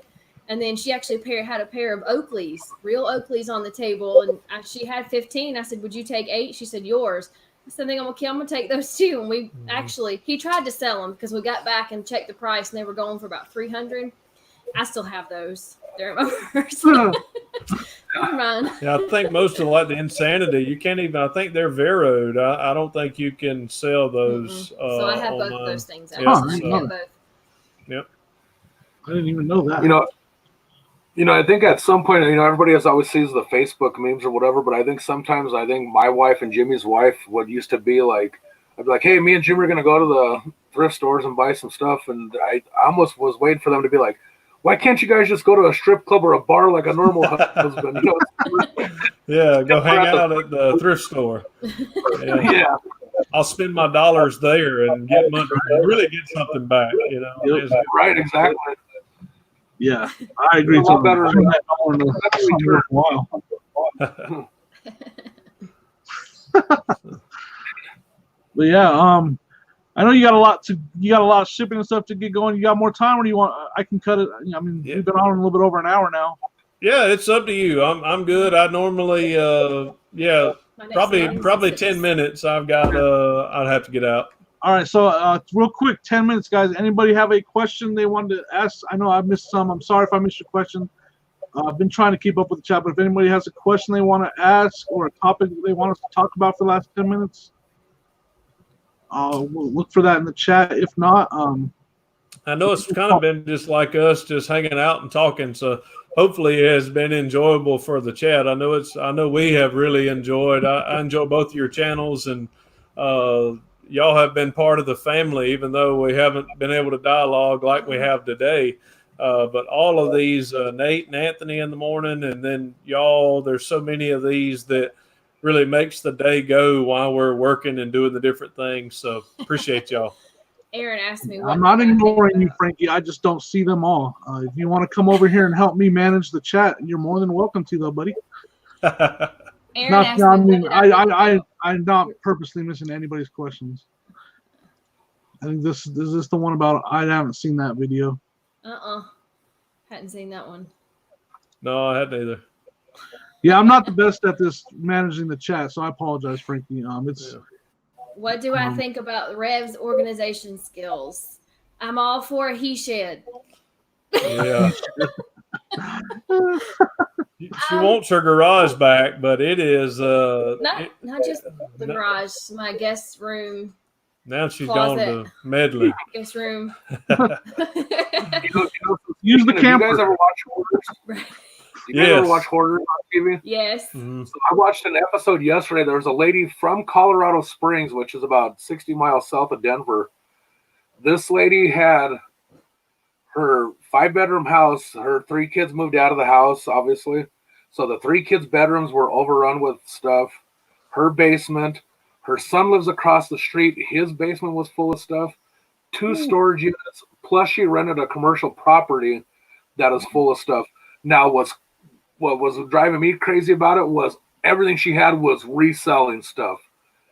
And then she actually had a pair of Oakleys, real Oakleys on the table. And she had 15. I said, would you take 8? She said, yours. I said, I'm going to take those too. And we he tried to sell them because we got back and checked the price and they were going for about $300. I still have those. They're in my purse. Never mind. Yeah, I think most of the Insanity, you can't even, I think they're Veroed. I don't think you can sell those. So I have both of those things. Yeah, Yep. I didn't even know that. I think at some point, everybody always sees the Facebook memes or whatever, but I think sometimes my wife and Jimmy's wife, what used to be like, I'd be like, hey, me and Jimmy are going to go to the thrift stores and buy some stuff. And I almost was waiting for them to be like, why can't you guys just go to a strip club or a bar like a normal husband? Yeah, go hang out at the thrift store. Yeah. I'll spend my dollars there and get money, really get something back, Right, exactly. Yeah, I agree. It's a lot better than that. But yeah, I know you got a lot of shipping and stuff to get going. You got more time, or do you want? I can cut it. We've been on a little bit over an hour now. Yeah, it's up to you. I'm good. I normally probably 10 minutes. I've got I'd have to get out. All right, so real quick, 10 minutes, guys. Anybody have a question they wanted to ask? I know I missed some. I'm sorry if I missed your question. I've been trying to keep up with the chat, but if anybody has a question they want to ask or a topic they want us to talk about for the last 10 minutes, we'll look for that in the chat. If not, I know it's kind of been just like us, just hanging out and talking. So hopefully it has been enjoyable for the chat. I know we have really enjoyed. I enjoy both of your channels, and y'all have been part of the family, even though we haven't been able to dialogue like we have today. But all of these, Nate and Anthony in the morning, and then y'all, there's so many of these that really makes the day go while we're working and doing the different things. So appreciate y'all. Aaron asked me. I'm not ignoring you, Frankie. I just don't see them all. If you want to come over here and help me manage the chat, you're more than welcome to, though, buddy. Aaron asked me. I'm not purposely missing anybody's questions. I think this is the one about. I haven't seen that video. Hadn't seen that one. No, I hadn't either. Yeah, I'm not the best at this managing the chat, so I apologize, Frankie. What do I think about Rev's organization skills? I'm all for a he shed. Yeah. She wants her garage back, but it is not just the garage, my guest room. Now she's closet. gone to meddling. Guest room. Use the camera. You guys ever watch Hoarders? You guys ever watch Hoarders on TV? Yes. Mm-hmm. So I watched an episode yesterday. There was a lady from Colorado Springs, which is about 60 miles south of Denver. This lady had her 5-bedroom house. Her 3 kids moved out of the house, obviously. So the 3 kids' bedrooms were overrun with stuff. Her basement. Her son lives across the street. His basement was full of stuff. 2 storage units. Plus she rented a commercial property that is full of stuff. Now what was driving me crazy about it was everything she had was reselling stuff.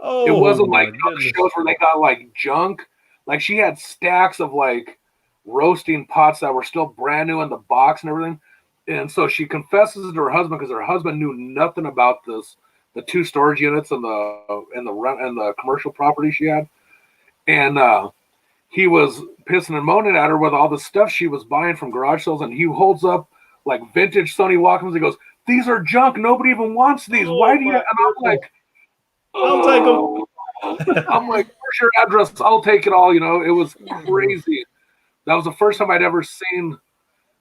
Oh, it wasn't like shows where they got like junk. Like she had stacks of like roasting pots that were still brand new in the box and everything. And so she confesses to her husband because her husband knew nothing about this, the 2 storage units and the commercial property she had. And he was pissing and moaning at her with all the stuff she was buying from garage sales, and he holds up like vintage Sony Walkmans. He goes, "These are junk. Nobody even wants these. Why do you?" And I'm like, "I'll take them." I'm like, "Where's your address? I'll take it all." You know, it was crazy. That was the first time I'd ever seen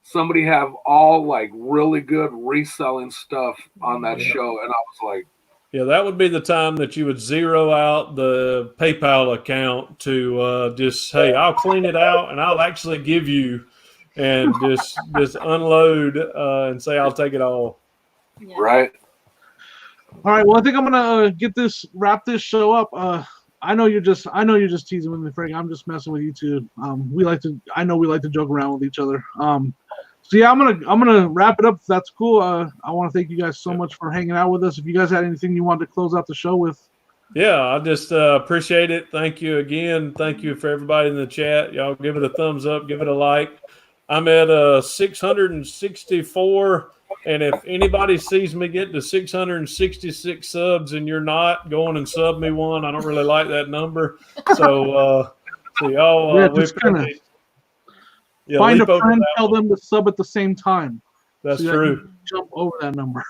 somebody have all like really good reselling stuff on that show, and I was like, yeah, that would be the time that you would zero out the PayPal account to just, hey, I'll clean it out and I'll actually give you, and just unload and say I'll take it all. Yeah. Right. All right. Well, I think I'm gonna wrap this show up. I know you're just teasing with me, Frank. I'm just messing with you too. We like to joke around with each other. So yeah, I'm gonna wrap it up if that's cool. I want to thank you guys so much for hanging out with us. If you guys had anything you wanted to close out the show with. Yeah, I just appreciate it. Thank you again. Thank you for everybody in the chat. Y'all give it a thumbs up, give it a like. I'm at 664, and if anybody sees me get to 666 subs and you're not, going and sub me one. I don't really like that number. So y'all, find a friend, tell them to sub at the same time. That's true. Jump over that number.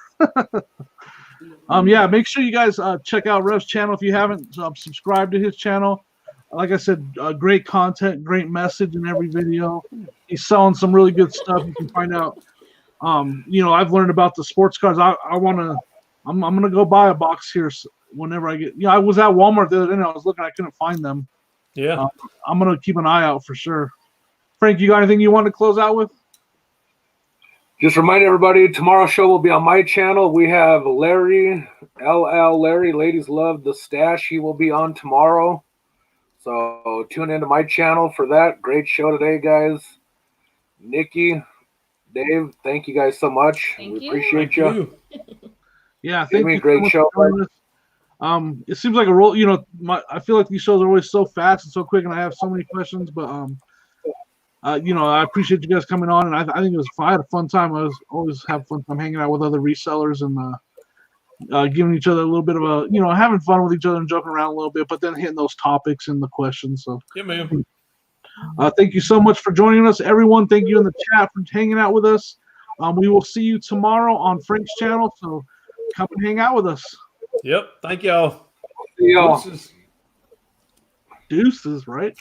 Yeah, make sure you guys check out Rev's channel if you haven't. Subscribe to his channel. Like I said, great content, great message in every video. He's selling some really good stuff. You can find out. I've learned about the sports cars. I'm gonna go buy a box here whenever I get. I was at Walmart the other day and I was looking. I couldn't find them. Yeah. I'm gonna keep an eye out for sure. Frank, you got anything you want to close out with? Just remind everybody, tomorrow's show will be on my channel. We have Larry, LL Larry, Ladies Love the Stash. He will be on tomorrow. So tune into my channel for that. Great show today, guys. Nikki, Dave, thank you guys so much. We appreciate you. Yeah, thank you. Great show. It seems like a roll. I feel like these shows are always so fast and so quick, and I have so many questions. But I appreciate you guys coming on, and I think it was fun. I had a fun time. I always have a fun time hanging out with other resellers and giving each other a little bit of having fun with each other and joking around a little bit, but then hitting those topics and the questions. So yeah, man. Thank you so much for joining us, everyone. Thank you in the chat for hanging out with us. We will see you tomorrow on Frank's channel. So come and hang out with us. Yep. Thank y'all. See y'all. Deuces, right?